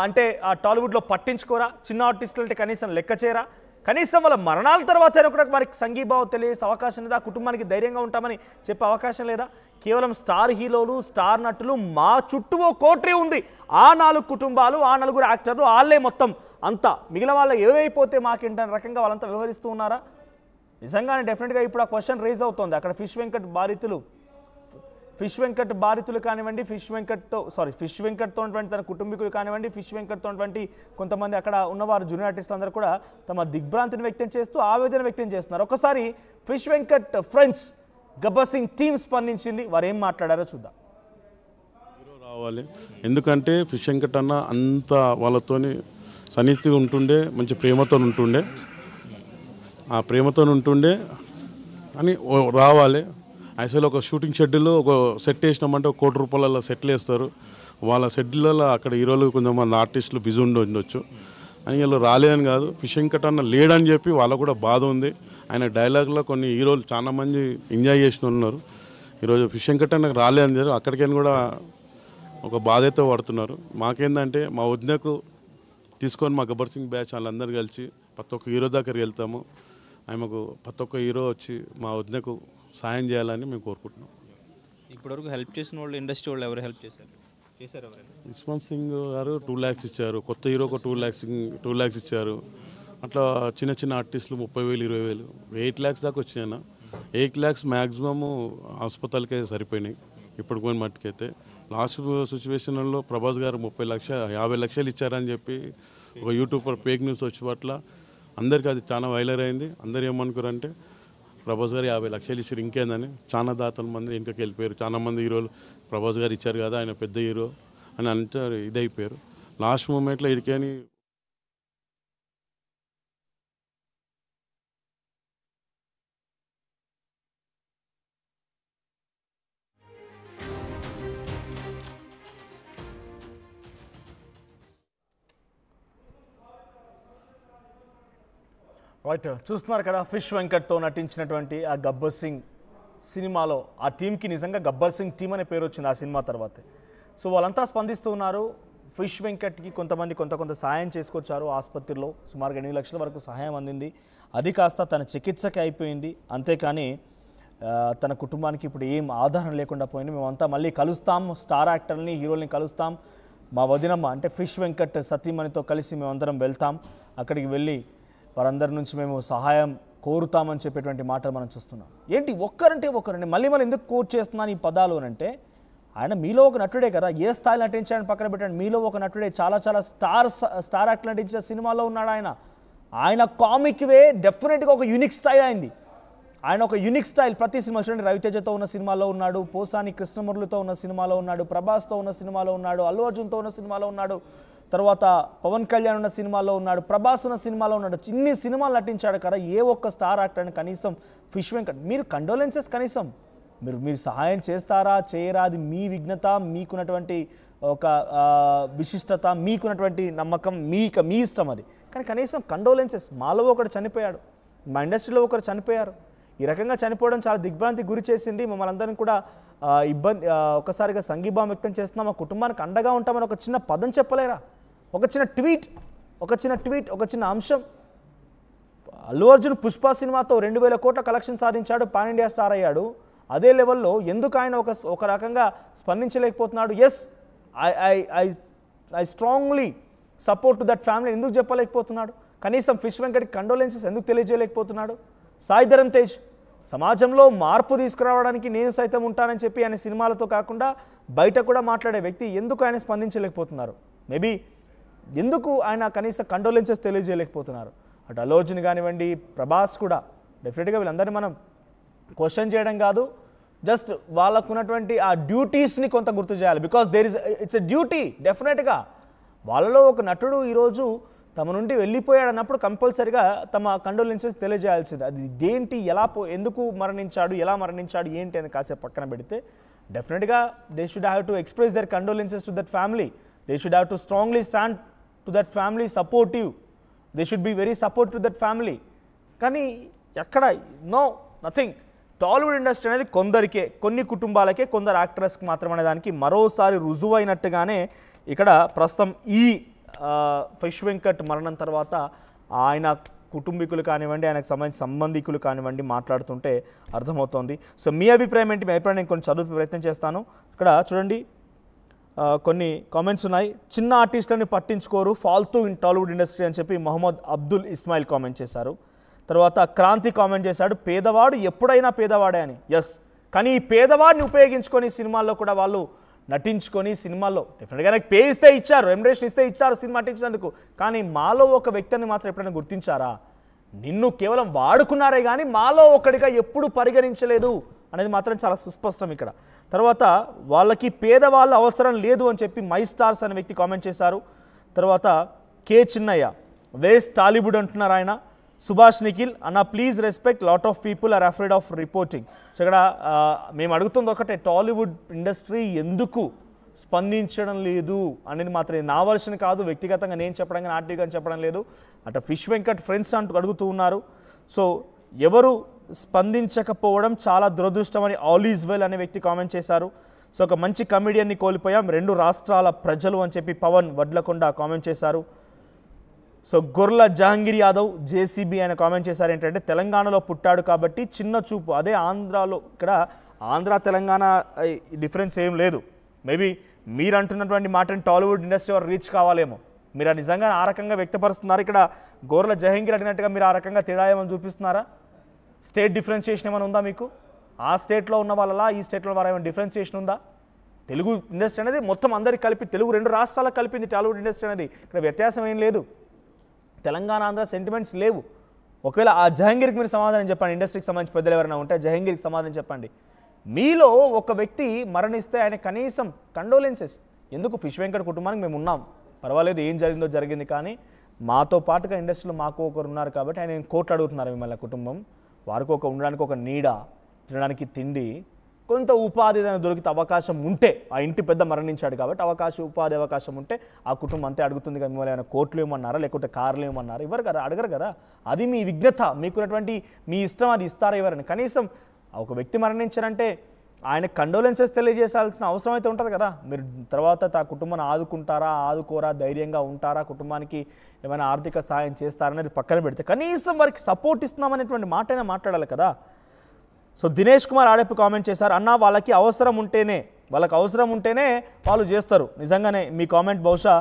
Speaker 1: అంటే టాలీవుడ్లో పట్టించుకోరా? చిన్న ఆర్టిస్టులు అంటే కనీసం లెక్క చేయరా? కనీసం వాళ్ళ మరణాల తర్వాత కూడా వారికి సంఘీభావం తెలియజేసే అవకాశం లేదా? కుటుంబానికి ధైర్యంగా ఉంటామని చెప్పే అవకాశం లేదా? కేవలం స్టార్ హీరోలు, స్టార్ నటులు, మా చుట్టూ ఓ కోటరీ ఉంది, ఆ 4 కుటుంబాలు, ఆ 4 యాక్టర్లు, వాళ్ళే మొత్తం అంతా, మిగిలిన వాళ్ళు ఏవైపోతే మాకేంటనే రకంగా వాళ్ళంతా వ్యవహరిస్తూ ఉన్నారా? నిజంగానే డెఫినెట్గా ఇప్పుడు ఆ క్వశ్చన్ రేజ్ అవుతుంది. అక్కడ ఫిష్ వెంకట్ బాధితులు కానివ్వండి, ఫిష్ వెంకట్తో ఉన్నటువంటి తన కుటుంబీకులు కానివ్వండి, ఫిష్ వెంకట్తో ఉన్నటువంటి కొంతమంది అక్కడ ఉన్నవారు జూనియర్ ఆర్టిస్టులు అందరూ కూడా తమ దిగ్భ్రాంతిని వ్యక్తం చేస్తూ ఆవేదన వ్యక్తం చేస్తున్నారు. ఒకసారి fish Venkat friends, Gabbar Singh team స్పందించింది, వారు ఏం మాట్లాడారో చూద్దాం.
Speaker 2: కావాలి. ఎందుకంటే ఫిష్ వెంకట్ అన్న అంత వాళ్ళతోని సన్నిహితిగా ఉంటుండే, మంచి ప్రేమతో ఉంటుండే, ఆ ప్రేమతో ఉంటుండే అని రావాలి. యాక్చువల్లీ ఒక షూటింగ్ షెడ్యూల్లో ఒక సెట్ వేసినామంటే ₹1 కోటి సెట్లు వేస్తారు. వాళ్ళ షెడ్యూల్లో అక్కడ హీరోలు కొంతమంది ఆర్టిస్టులు బిజీ ఉండొచ్చు అని వీళ్ళు రాలేదని కాదు. ఫిష్ వెంకట్ అన్న లేడని చెప్పి వాళ్ళకు కూడా బాధ ఉంది. ఆయన డైలాగ్లో కొన్ని హీరోలు చాలామంది ఎంజాయ్ చేసిన ఉన్నారు. ఈరోజు ఫిష్ వెంకట్ అన్నకు రాలేదని చెప్పి అక్కడికైనా కూడా ఒక బాధతో పడుతున్నారు. మాకేందంటే మా వదినకు తీసుకొని మా గబ్బర్ సింగ్ బ్యాచ్ వాళ్ళందరూ కలిసి ప్రతి ఒక్క హీరో దగ్గరికి వెళ్తాము. ఆమెకు ప్రతి ఒక్క హీరో వచ్చి మా వదినకు సాయం చేయాలని మేము కోరుకుంటున్నాం.
Speaker 3: ఇప్పటివరకు హెల్ప్ చేసిన వాళ్ళు ఇండస్ట్రీ వాళ్ళు ఎవరు హెల్ప్ చేశారు ఎవరైనా?
Speaker 2: యశ్వంత్ సింగ్ గారు 2 lakhs ఇచ్చారు. కొత్త హీరోకు 2 lakhs ఇచ్చారు. అట్లా చిన్న చిన్న ఆర్టిస్టులు 30,000 20,000 8 lakhs దాకా వచ్చినాయి. 8 lakhs మ్యాక్సిమము హాస్పిటల్కే సరిపోయినాయి ఇప్పుడు కొన్ని మట్టుకైతే. లాస్ట్ సిచ్యువేషన్లో ప్రభాస్ గారు 50 లక్షలు ఇచ్చారని చెప్పి ఒక యూట్యూబర్ ఫేక్ న్యూస్ వచ్చి పట్ల అందరికీ అది చాలా వైరల్ అయింది. అందరు ఏమనుకున్నారంటే ప్రభాస్ గారు 50 లక్షలు ఇచ్చారు ఇంకేందని. చాలా దాతల మంది వెనుకకి వెళ్ళిపోయారు. చాలా మంది హీరోలు ప్రభాస్ గారు ఇచ్చారు కదా, ఆయన పెద్ద హీరో అని అంటారు, ఇదైపోయారు. లాస్ట్ మూమెంట్లో ఇడికేని
Speaker 1: రైట్, చూస్తున్నారు కదా ఫిష్ వెంకట్తో నటించినటువంటి ఆ గబ్బర్ సింగ్ సినిమాలో ఆ టీంకి నిజంగా గబ్బర్ సింగ్ టీం అనే పేరు వచ్చింది ఆ సినిమా తర్వాతే. సో వాళ్ళంతా స్పందిస్తూ ఉన్నారు. ఫిష్ వెంకట్కి కొంతమంది కొంత సహాయం చేసుకొచ్చారు. ఆసుపత్రిలో సుమారుగా 8 లక్షల వరకు సహాయం అందింది. అది కాస్త తన చికిత్సకి అయిపోయింది. అంతేకాని తన కుటుంబానికి ఇప్పుడు ఏం ఆధారం లేకుండా పోయింది. మేమంతా మళ్ళీ కలుస్తాం, స్టార్ యాక్టర్ని హీరోల్ని కలుస్తాం. మా వదినమ్మ అంటే ఫిష్ వెంకట్ సతీమణితో కలిసి మేమందరం వెళ్తాం. అక్కడికి వెళ్ళి వారందరి నుంచి మేము సహాయం కోరుతామని చెప్పేటువంటి మాటలు మనం చూస్తున్నాం. ఏంటి ఒక్కరంటే ఒకరండి, మళ్ళీ మనం ఎందుకు కోట్ చేస్తున్నాను ఈ పదాలు అని అంటే, ఆయన మీలో ఒక నటుడే కదా, ఏ స్థాయిలో నటించాడని పక్కన పెట్టండి, మీలో ఒక నటుడే. చాలా స్టార్ యాక్టర్ నటించిన సినిమాలో ఉన్నాడు ఆయన. ఆయన కామిక్ వే డెఫినెట్గా ఒక యూనిక్ స్టైల్ అయింది. ఆయన ఒక యూనిక్ స్టైల్ ప్రతి సినిమా చూడండి. రవితేజతో ఉన్న సినిమాలో ఉన్నాడు, పోసాని కృష్ణమురళితో ఉన్న సినిమాలో ఉన్నాడు, ప్రభాస్తో ఉన్న సినిమాలో ఉన్నాడు, అల్లు అర్జున్తో ఉన్న సినిమాలో ఉన్నాడు, తర్వాత పవన్ కళ్యాణ్ ఉన్న సినిమాలో ఉన్నాడు, ప్రభాస్ ఉన్న సినిమాలో ఉన్నాడు. ఇన్ని సినిమాలు నటించాడు కదా. ఏ ఒక్క స్టార్ యాక్టర్ని కనీసం ఫిష్ వెంకట్ మీరు కండోలెన్సెస్ కనీసం మీరు సహాయం చేస్తారా చేయరా, అది మీ విఘ్నత, మీకున్నటువంటి ఒక విశిష్టత, మీకున్నటువంటి నమ్మకం, మీ ఇష్టం అది. కానీ కనీసం కండోలెన్సెస్, మాలో ఒకడు చనిపోయాడు, మా ఇండస్ట్రీలో ఒకరు చనిపోయారు. ఈ రకంగా చనిపోవడం చాలా దిగ్భ్రాంతికి గురి చేసింది. మమ్మల్ని అందరినీ కూడా ఒకసారిగా సంఘీభావం వ్యక్తం చేస్తున్నాం. మా కుటుంబానికి అండగా ఉంటామని ఒక చిన్న పదం చెప్పలేరా? ఒక చిన్న ట్వీట్, ఒక చిన్న అంశం. అల్లు అర్జున్ పుష్ప సినిమాతో 2,000 కోట్ల కలెక్షన్ సాధించాడు, పాన్ ఇండియా స్టార్ అయ్యాడు. అదే లెవెల్లో ఎందుకు ఆయన ఒక రకంగా స్పందించలేకపోతున్నాడు? Yes, I strongly support to that family ఎందుకు చెప్పలేకపోతున్నాడు? కనీసం ఫిష్ వెంకట్కి కండోలెన్సెస్ ఎందుకు తెలియజేయలేకపోతున్నాడు? సాయి ధరమ్ తేజ్ సమాజంలో మార్పు తీసుకురావడానికి నేను సైతం ఉంటానని చెప్పి ఆయన సినిమాలతో కాకుండా బయట కూడా మాట్లాడే వ్యక్తి ఎందుకు ఆయన స్పందించలేకపోతున్నారు? మేబీ ఎందుకు ఆయన కనీస కండోలెన్సెస్ తెలియజేయలేకపోతున్నారు? అటు అల్లు అర్జున్ కానివ్వండి, ప్రభాస్ కూడా డెఫినెట్గా వీళ్ళందరినీ మనం క్వశ్చన్ చేయడం కాదు, జస్ట్ వాళ్ళకున్నటువంటి ఆ డ్యూటీస్ని కొంత గుర్తు చేయాలి. Because it's a duty. డెఫినెట్గా వాళ్ళలో ఒక నటుడు ఈరోజు తమ నుండి వెళ్ళిపోయాడు అన్నప్పుడు కంపల్సరిగా తమ కండోలెన్సెస్ తెలియజేయాల్సింది. అది దేంటి, ఎందుకు మరణించాడు, ఎలా మరణించాడు, ఏంటి అని కాసేపు పక్కన పెడితే డెఫినెట్గా they should have to express their condolences to that family. They should have to strongly stand to that family, supportive. They should be very support to that family. కానీ ఎక్కడ నథింగ్. టాలీవుడ్ ఇండస్ట్రీ అనేది కొందరికే, కొన్ని కుటుంబాలకే, కొందరు యాక్టర్స్కి మాత్రమే దానికి మరోసారి రుజువైనట్టుగానే ఇక్కడ ప్రస్తుతం ఈ ఫిష్ వెంకట్ మరణం తర్వాత ఆయన కుటుంబీకులు కానివ్వండి, ఆయనకు సంబంధించిన సంబంధికులు కానివ్వండి మాట్లాడుతుంటే అర్థమవుతోంది. సో మీ అభిప్రాయం ఏంటి? మీ అభిప్రాయం నేను కొన్ని చదువు ప్రయత్నం చేస్తాను. ఇక్కడ చూడండి, కొన్ని కామెంట్స్ ఉన్నాయి. చిన్న ఆర్టిస్టులని పట్టించుకోరు, ఫాల్తూ ఇన్ టాలీవుడ్ ఇండస్ట్రీ అని చెప్పి మొహమ్మద్ అబ్దుల్ ఇస్మాయిల్ కామెంట్ చేశారు. తర్వాత క్రాంతి కామెంట్ చేశాడు, పేదవాడు ఎప్పుడైనా పేదవాడే అని. ఎస్, కానీ ఈ పేదవాడిని ఉపయోగించుకొని సినిమాల్లో కూడా వాళ్ళు నటించుకొని సినిమాల్లో డెఫినెట్గా నాకు పే ఇస్తే ఇచ్చారు, రెమ్యునరేషన్ ఇస్తే ఇచ్చారు సినిమా నటించినందుకు. కానీ మాలో ఒక వ్యక్తిని మాత్రం ఎప్పుడైనా గుర్తించారా? నిన్ను కేవలం వాడుకున్నారే కానీ మాలో ఒకడిగా ఎప్పుడు పరిగణించలేదు అనేది మాత్రం చాలా సుస్పష్టం ఇక్కడ. తర్వాత వాళ్ళకి పేదవాళ్ళ అవసరం లేదు అని చెప్పి మై స్టార్స్ అనే వ్యక్తి కామెంట్ చేశారు. తర్వాత కే చిన్నయ్య వేస్ట్ టాలీవుడ్ అంటున్నారు ఆయన. సుభాష్ నిఖిల్ అన్న please respect lot of people are afraid of reporting. So ఇక్కడ మేము అడుగుతుంది ఒకటే, టాలీవుడ్ ఇండస్ట్రీ ఎందుకు స్పందించడం లేదు అనేది మాత్రం నా వర్షన్ కాదు, వ్యక్తిగతంగా నేను చెప్పడం కానీ ఆర్టీగా చెప్పడం లేదు. అటు ఫిష్ వెంకట్ ఫ్రెండ్స్ అంటూ అడుగుతూ ఉన్నారు. సో ఎవరు స్పందించకపోవడం చాలా దురదృష్టమని ఆల్ ఈజ్ వెల్ అనే వ్యక్తి కామెంట్ చేశారు. సో ఒక మంచి కమెడియన్ని కోల్పోయాం 2 రాష్ట్రాల ప్రజలు అని చెప్పి పవన్ వడ్లకొండ కామెంట్ చేశారు. సో గొర్ల జహంగీర్ యాదవ్ జేసీబీ ఆయన కామెంట్ చేశారు ఏంటంటే తెలంగాణలో పుట్టాడు కాబట్టి చిన్న చూపు, అదే ఆంధ్రాలో. ఇక్కడ ఆంధ్ర తెలంగాణ డిఫరెన్స్ ఏం లేదు. మేబీ మీరు అంటున్నటువంటి మాటని టాలీవుడ్ ఇండస్ట్రీ వారు రీచ్ కావాలేమో, మీరు నిజంగా ఆ రకంగా వ్యక్తపరుస్తున్నారు. ఇక్కడ గోర్ల జహంగీర్ అడిగినట్టుగా మీరు ఆ రకంగా తేడా ఏమని చూపిస్తున్నారా? స్టేట్ డిఫరెన్షియేషన్ ఏమైనా ఉందా మీకు? ఆ స్టేట్లో ఉన్న వాళ్ళ ఈ స్టేట్లో వారు ఏమైనా డిఫరెన్షియేషన్ ఉందా? తెలుగు ఇండస్ట్రీ అనేది మొత్తం అందరికి కలిపి, తెలుగు 2 రాష్ట్రాలకు కలిపింది టాలీవుడ్ ఇండస్ట్రీ అనేది. ఇక్కడ వ్యత్యాసం ఏం లేదు. తెలంగాణ ఆంధ్ర సెంటిమెంట్స్ లేవు. ఒకవేళ ఆ జహంగీర్కి మీరు సమాధానం చెప్పండి, ఇండస్ట్రీకి సంబంధించి పెద్దలు ఎవరైనా ఉంటే జహంగీర్కి సమాధానం చెప్పండి. మీలో ఒక వ్యక్తి మరణిస్తే ఆయన కనీసం కండోలెన్సెస్ ఎందుకు? ఫిష్ వెంకట్ కుటుంబానికి మేము ఉన్నాం, పర్వాలేదు, ఏం జరిగిందో జరిగింది, కానీ మాతో పాటుగా ఇండస్ట్రీలో మాకు ఒకరు ఉన్నారు కాబట్టి ఆయన కోట్లు అడుగుతున్నారు మిమ్మల్ని కుటుంబం. వారికి ఉండడానికి ఒక నీడ, తినడానికి తిండి, కొంత ఉపాధి ఏదైనా దొరికితే అవకాశం ఉంటే, ఆ ఇంటి పెద్ద మరణించాడు కాబట్టి ఉపాధి అవకాశం ఉంటే ఆ కుటుంబం అంతే అడుగుతుంది కదా. మిమ్మల్ని ఏమైనా కోట్లు ఇవ్వమన్నారా లేకుంటే కార్లు ఇవ్వమన్నారా? ఇవ్వరు కదా, అడగరు కదా. అది మీ విఘ్నత, మీకున్నటువంటి మీ ఇష్టం, అది ఇస్తారా ఇవ్వరని. కనీసం ఒక వ్యక్తి మరణించారంటే ఆయన కండోలెన్సెస్ తెలియజేసాల్సిన అవసరం అయితే ఉంటుంది కదా. మీరు తర్వాత ఆ కుటుంబాన్ని ఆదుకోరా, ధైర్యంగా ఉంటారా, కుటుంబానికి ఏమైనా ఆర్థిక సాయం చేస్తారనేది పక్కన పెడితే కనీసం వారికి సపోర్ట్ ఇస్తున్నామనేటువంటి మాట అయినా మాట్లాడాలి కదా. సో దినేష్ కుమార్ ఆడపి కామెంట్ చేశారు, అన్న వాళ్ళకి అవసరం ఉంటేనే వాళ్ళు చేస్తారు. నిజంగానే మీ కామెంట్ బహుశా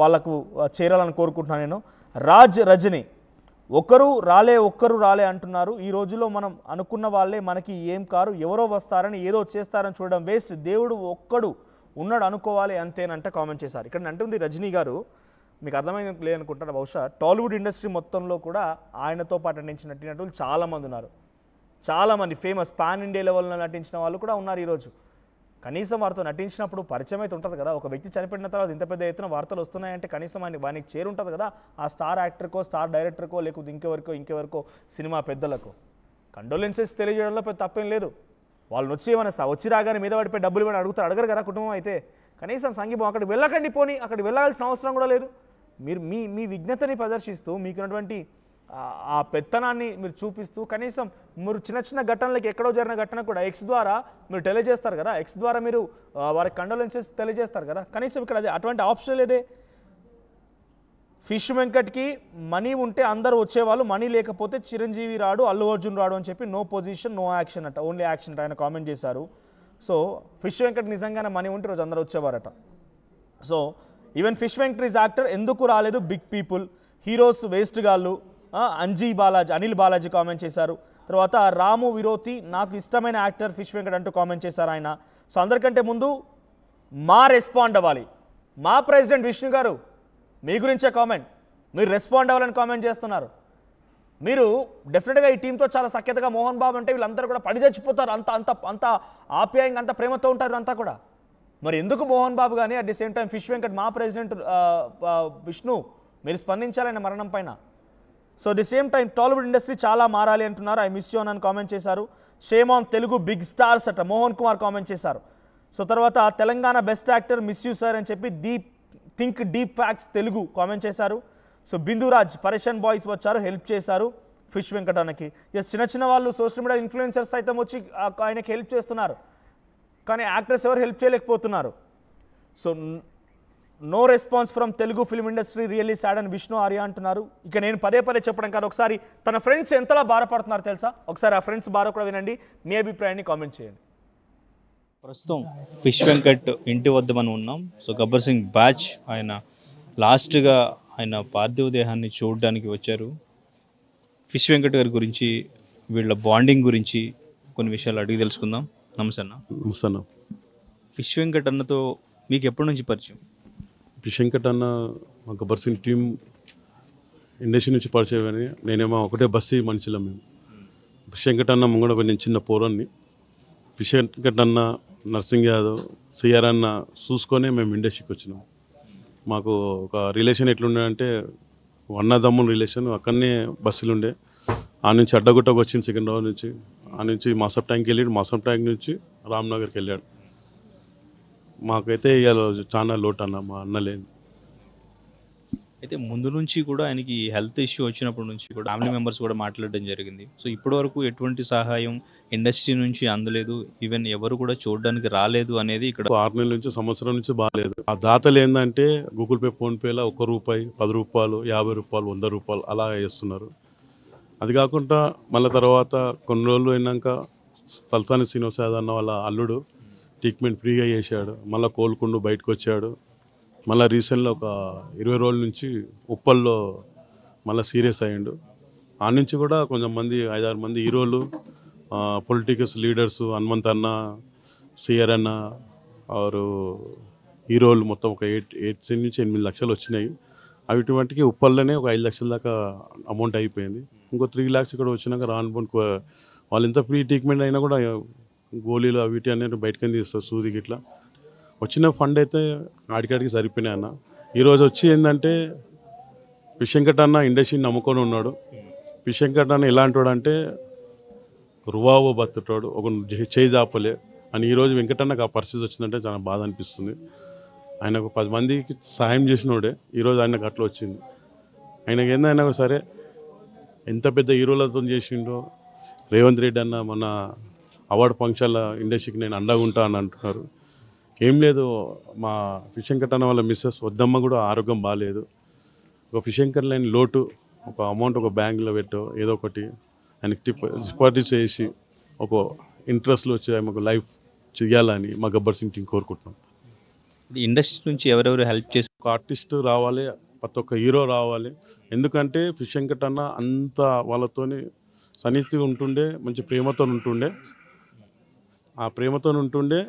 Speaker 1: వాళ్ళకు చేరాలని కోరుకుంటున్నాను నేను. రాజ్ రజని ఒక్కరు రాలే అంటున్నారు. ఈ రోజుల్లో మనం అనుకున్న వాళ్ళే మనకి ఏం కారు, ఎవరో వస్తారని ఏదో చేస్తారని చూడడం వేస్ట్. దేవుడు ఒక్కడు ఉన్నాడు అనుకోవాలి అంతేనంట కామెంట్ చేశారు. ఇక్కడ అంటుంది రజనీ గారు, మీకు అర్థమైంది లేదనుకుంటారు బహుశా, టాలీవుడ్ ఇండస్ట్రీ మొత్తంలో కూడా ఆయనతో పాటు నటించిన నటులు చాలామంది ఉన్నారు. చాలామంది ఫేమస్ పాన్ ఇండియా లెవెల్లో నటించిన వాళ్ళు కూడా ఉన్నారు ఈరోజు. కనీసం వారితో నటించినప్పుడు పరిచయం అయితే ఉంటుంది కదా. ఒక వ్యక్తి చనిపోయిన తర్వాత ఇంత పెద్ద ఎత్తున వార్తలు వస్తున్నాయంటే కనీసం వానికి చేరుంటుంది కదా, ఆ స్టార్ యాక్టర్కో, స్టార్ డైరెక్టర్కో, లేకపోతే ఇంకెవరికో సినిమా పెద్దలకు. కండోలెన్సెస్ తెలియజేయడంలో పెద్ద తప్పేం లేదు. వాళ్ళని వచ్చి రాగానే మీద పడిపోయి డబ్బులు ఇవ్వని అడగరు కదా కుటుంబం అయితే. కనీసం సంగీతం అక్కడికి వెళ్ళకండి, పోనీ అక్కడికి వెళ్ళాల్సిన అవసరం కూడా లేదు. మీరు మీ విఘ్నతని ప్రదర్శిస్తూ మీకున్నటువంటి ఆ పెత్తనాన్ని మీరు చూపిస్తూ కనీసం మీరు చిన్న ఘటనలకి ఎక్కడో జరిగిన ఘటన కూడా ఎక్స్ ద్వారా మీరు తెలియజేస్తారు కదా, ఎక్స్ ద్వారా మీరు వారికి కండోలెన్సెస్ తెలియజేస్తారు కదా. కనీసం ఇక్కడ అటువంటి ఆప్షన్ లేదే. ఫిష్ వెంకట్కి మనీ ఉంటే అందరూ వచ్చేవాళ్ళు, మనీ లేకపోతే చిరంజీవి రాడు, అల్లు అర్జున్ రాడు అని చెప్పి నో పొజిషన్ నో యాక్షన్ అట, ఓన్లీ యాక్షన్ అట ఆయన కామెంట్ చేశారు. సో ఫిష్ వెంకట్ నిజంగానే మనీ ఉంటే రోజు అందరూ వచ్చేవారట. So even fish Venkat is actor, ఎందుకు రాలేదు బిగ్ పీపుల్, హీరోస్ వేస్ట్ గాళ్ళు, అనిల్ బాలాజీ కామెంట్ చేశారు. తర్వాత రాము విరోతి నాకు ఇష్టమైన యాక్టర్ ఫిష్ వెంకట్ అంటూ కామెంట్ చేశారు ఆయన. సో అందరికంటే ముందు రెస్పాండ్ అవ్వాలి. మా ప్రెసిడెంట్ విష్ణు గారు మీ గురించే కామెంట్, మీరు రెస్పాండ్ అవ్వాలని కామెంట్ చేస్తున్నారు. మీరు డెఫినెట్గా ఈ టీంతో చాలా సఖ్యతగా, మోహన్ బాబు అంటే వీళ్ళందరూ కూడా పడి చచ్చిపోతారు, అంత ఆప్యాయంగా, అంత ప్రేమతో ఉంటారు అంతా కూడా. మరి ఎందుకు మోహన్ బాబు కానీ at the same time fish Venkat మా ప్రెసిడెంట్ విష్ణు మీరు స్పందించాలన్న మరణం పైన. So the same time Tollywood industry చాలా మారాలి అంటున్నారు. ఐ మిస్ యూ అని కామెంట్ చేశారు. Shame on Telugu big stars అట మోహన్ కుమార్ కామెంట్ చేశారు. సో తర్వాత Telangana best actor miss you sir అని చెప్పి think deep facts Telugu comment చేశారు. సో బిందురాజ్ పరేషన్ బాయ్స్ వచ్చారు, హెల్ప్ చేశారు ఫిష్ వెంకటానికి. జస్ట్ చిన్న వాళ్ళు సోషల్ మీడియా ఇన్ఫ్లుయెన్సర్స్ అయితే వచ్చి ఆయనకి హెల్ప్ చేస్తున్నారు, కానీ యాక్టర్స్ ఎవరు హెల్ప్ చేయలేకపోతున్నారు. So no response from Telugu film industry really sad అని విష్ణు ఆర్య అంటున్నారు. ఇక నేను పదే చెప్పడం కాదు, ఒకసారి తన ఫ్రెండ్స్ ఎంతలా బాధపడుతున్నారు తెలుసా, ఒకసారి ఆ ఫ్రెండ్స్ బాధ కూడా వినండి, మీ అభిప్రాయాన్ని కామెంట్ చేయండి.
Speaker 3: ప్రస్తుతం ఫిష్ వెంకట్ ఇంటి వద్ద మనం ఉన్నాం. సో గబ్బర్ సింగ్ బ్యాచ్ ఆయన లాస్ట్గా ఆయన పార్థివ దేహాన్ని చూడడానికి వచ్చారు. ఫిష్ వెంకట్ గారి గురించి, వీళ్ళ బాండింగ్ గురించి కొన్ని విషయాలు అడిగి తెలుసుకుందాం. నమస్తే అన్న.
Speaker 2: నమస్తే అన్న.
Speaker 3: ఫిష్ వెంకట్ అన్నతో మీకు ఎప్పటి నుంచి పరిచయం?
Speaker 2: ఫిష్ వెంకట్ అన్న మా గబ్బర్ సింగ్ టీం ఇండస్ట్రీ నుంచి పరిచయం అని, నేనేమో ఒకటే బస్సు మనుషులం మేము. ఫిష్ వెంకట్ అన్న ముంగడ నేను చిన్న పోరాన్ని, వెంకట్ అన్న, నర్సింగ్ యాదవ్, సిఆర్ అన్న చూసుకొని మేము ఇండస్ట్రీకి వచ్చినాం. మాకు ఒక రిలేషన్ ఎట్లుండే అన్నదమ్ముల రిలేషన్. అక్కడనే బస్సులు ఉండే, ఆ నుంచి అడ్డగుట్టకు వచ్చింది సికింద్రాబాద్ నుంచి, ఆ నుంచి మాసప్ ట్యాంక్కి వెళ్ళాడు, మాసప్ ట్యాంక్ నుంచి రామ్నగర్కి వెళ్ళాడు. మాకైతే ఇవాళ చాలా లోటు అన్న, మా అన్న లేదు.
Speaker 3: అయితే ముందు నుంచి కూడా ఆయనకి హెల్త్ ఇష్యూ వచ్చినప్పటి నుంచి కూడా ఫ్యామిలీ మెంబర్స్ కూడా మాట్లాడడం జరిగింది. సో ఇప్పటివరకు ఎటువంటి సహాయం ఇండస్ట్రీ నుంచి అందలేదు, ఈవెన్ ఎవరు కూడా చూడడానికి రాలేదు అనేది ఇక్కడ
Speaker 2: 6 నెలల నుంచి, సంవత్సరం నుంచి బాగాలేదు. ఆ దాతలు ఏంటంటే గూగుల్ పే, ఫోన్పేలో ₹1, ₹10, ₹50, ₹100 అలా వేస్తున్నారు. అది కాకుండా మళ్ళీ తర్వాత కొన్ని రోజులు అయినాక సల్తాని శ్రీనివాస్ యాదవ్ అన్న వాళ్ళ అల్లుడు ట్రీట్మెంట్ ఫ్రీగా చేశాడు. మళ్ళీ కోలుకుంటూ బయటకు వచ్చాడు. మళ్ళీ రీసెంట్లో ఒక 20 రోజుల నుంచి ఉప్పల్లో మళ్ళీ సీరియస్ అయ్యిండు. ఆ నుంచి కూడా కొంచెం మంది 5-6 మంది హీరోలు, పొలిటికల్స్ లీడర్స్, హనుమంత్ అన్న, సిఆర్ అన్న ఆరు హీరోలు మొత్తం ఒక 8 నుంచి 8 లక్షలు వచ్చినాయి. అవిటికి ఉప్పల్లోనే ఒక 5 లక్షల దాకా అమౌంట్ అయిపోయింది. ఇంకో 3 lakhs ఇక్కడ వచ్చినాక రానుపోను వాళ్ళు ఎంత ఫ్రీ ట్రీట్మెంట్ అయినా కూడా గోళీలు అవిటి అనేది బయటకని తీస్తారు, సూదికి ఇట్లా వచ్చిన ఫండ్ అయితే ఆడికాడికి సరిపోయినాయి అన్న. ఈరోజు వచ్చి ఏంటంటే వెంకట్ అన్న ఇండస్ట్రీని నమ్ముకొని ఉన్నాడు. వెంకట్ అన్న ఎలాంటి వాడు అంటే రువాబో బతుటాడు, ఒక చేయి జాపలే అని. ఈరోజు వెంకటన్నకు ఆ పరిస్థితి వచ్చిందంటే చాలా బాధ అనిపిస్తుంది. ఆయనకు 10 మందికి సహాయం చేసినోడే ఈరోజు ఆయనకు అట్లా వచ్చింది. ఆయనకి ఏందైనా సరే ఎంత పెద్ద హీరోలతో చేసిండో. రేవంత్ రెడ్డి అన్న మన అవార్డు ఫంక్షన్ల ఇండస్ట్రీకి నేను అండగా ఉంటా అని అంటున్నారు. ఏం లేదు, మా వెంకట్ అన్న వాళ్ళ మిస్సెస్ వద్దమ్మ కూడా ఆరోగ్యం బాగాలేదు. ఒక వెంకట్ లేని లోటు, ఒక అమౌంట్ ఒక బ్యాంకులో పెట్టో ఏదో ఒకటి ఆయనకి డిపాజిట్ చేసి ఒక ఇంట్రెస్ట్లో వచ్చి ఆమెకు లైఫ్ చేయాలని మా గబ్బర్ సింగ్ టీం కోరుకుంటున్నాం.
Speaker 3: ఇండస్ట్రీ నుంచి ఎవరెవరు హెల్ప్ చేసి
Speaker 2: ఒక ఆర్టిస్ట్ రావాలి, ప్రతి ఒక్క హీరో రావాలి. ఎందుకంటే వెంకట్ అన్న అంత వాళ్ళతోని సన్నిహితంగా ఉంటుండే, మంచి ప్రేమతో ఉంటుండే. ఆ ప్రేమతో ఉంటుండే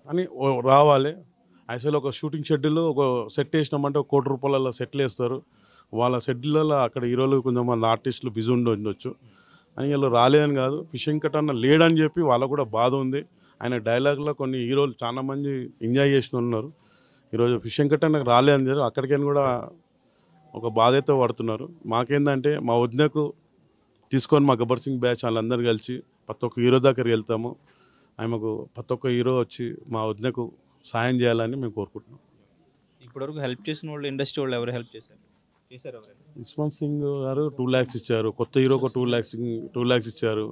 Speaker 2: అని రావాలి. యాక్చువల్ ఒక షూటింగ్ షెడ్యూల్ ఒక సెట్ వేసినామంటే ₹1,00,00,000 సెట్లు వేస్తారు. వాళ్ళ షెడ్యూల్లో అక్కడ హీరోలు కొంతమంది ఆర్టిస్టులు బిజీ ఉండొచ్చు అని వీళ్ళు రాలేదని కాదు. వెంకట్ అన్న లేడని చెప్పి వాళ్ళకు కూడా బాధ ఉంది. ఆయన డైలాగ్లో కొన్ని హీరోలు చాలా మంది ఎంజాయ్ చేసిన ఉన్నారు. ఈరోజు వెంకట్ అన్నకు రాలేదని చెప్పి అక్కడికైనా కూడా ఒక బాధతో పడుతున్నారు. మాకేందంటే మా వదినకు తీసుకొని మా గబ్బర్ సింగ్ బ్యాచ్ వాళ్ళందరూ కలిసి ప్రతి ఒక్క హీరో దగ్గరికి వెళ్తాము. ఆమెకు ప్రతి ఒక్క హీరో వచ్చి మా వదినకు సాయం చేయాలని మేము కోరుకుంటున్నాం.
Speaker 3: ఇప్పటివరకు హెల్ప్ చేసిన వాళ్ళు ఇండస్ట్రీ వాళ్ళు ఎవరు హెల్ప్ చేశారు?
Speaker 2: యశ్వంత్ సింగ్ గారు 2 lakhs ఇచ్చారు. కొత్త హీరోకు 2 lakhs ఇచ్చారు.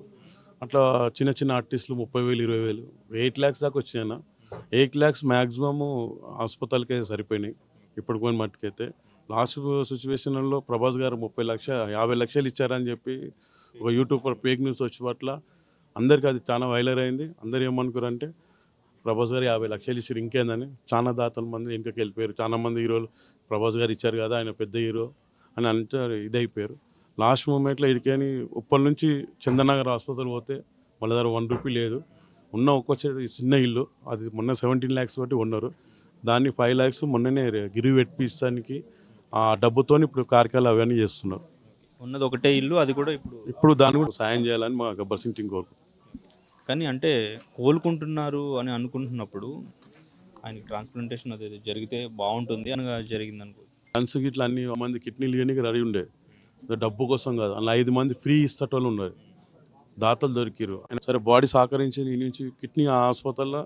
Speaker 2: అట్లా చిన్న చిన్న ఆర్టిస్టులు 30,000, 20,000, 8 lakhs దాకా వచ్చినాయన్న. 8 lakhs మ్యాక్సిమము హాస్పిటల్కే సరిపోయినాయి ఇప్పుడు కొన్ని మట్టుకైతే. లాస్ట్ సిచ్యువేషన్లో ప్రభాస్ గారు 50 లక్షలు ఇచ్చారని చెప్పి ఒక యూట్యూబర్ ఫేక్ న్యూస్ వచ్చి పట్ల అందరికీ అది చాలా వైరల్ అయింది. అందరు ఏమనుకున్నారంటే ప్రభాస్ గారు 50 లక్షలు ఇచ్చారు ఇంకేందని. చాలా దాతల మంది వెనుకకి వెళ్ళిపోయారు. చాలా మంది హీరోలు ప్రభాస్ గారు ఇచ్చారు కదా, ఆయన పెద్ద హీరో అని అంటే ఇదైపోయారు. లాస్ట్ మూమెంట్లో ఇడికేని ఉప్పల్ నుంచి చందనగర్ హాస్పిటల్ పోతే వాళ్ళ దగ్గర ₹1 లేదు. ఉన్న ఒక్క చిన్న ఇల్లు అది మొన్న 17 lakhs బట్టి ఉన్నారు. దాన్ని 5 lakhs మొన్ననే గిరి పెట్టించడానికి ఆ డబ్బుతో ఇప్పుడు కార్యక్రమాలు అవన్నీ చేస్తున్నారు.
Speaker 3: ఉన్నది ఒకటే ఇల్లు, అది కూడా
Speaker 2: ఇప్పుడు దాన్ని కూడా సాయం చేయాలని మా గబ్బర్ సింగ్ టీం కోరుకుంటున్నాం.
Speaker 3: కానీ అంటే కోలుకుంటున్నారు అని అనుకుంటున్నప్పుడు ఆయనకి ట్రాన్స్ప్లాంటేషన్ అది జరిగితే బాగుంటుంది అనగా జరిగింది అనుకో.
Speaker 2: క్యాన్సర్ గిట్ల అన్ని మంది కిడ్నీలు ఇవన్నీ రెడీ ఉండే, డబ్బు కోసం కాదు. అలా 5 మంది ఫ్రీ ఇస్తటోళ్ళు ఉన్నారు, దాతలు దొరికిరు. సరే బాడీ సహకరించి నీ నుంచి కిడ్నీ హాస్పిటల్లో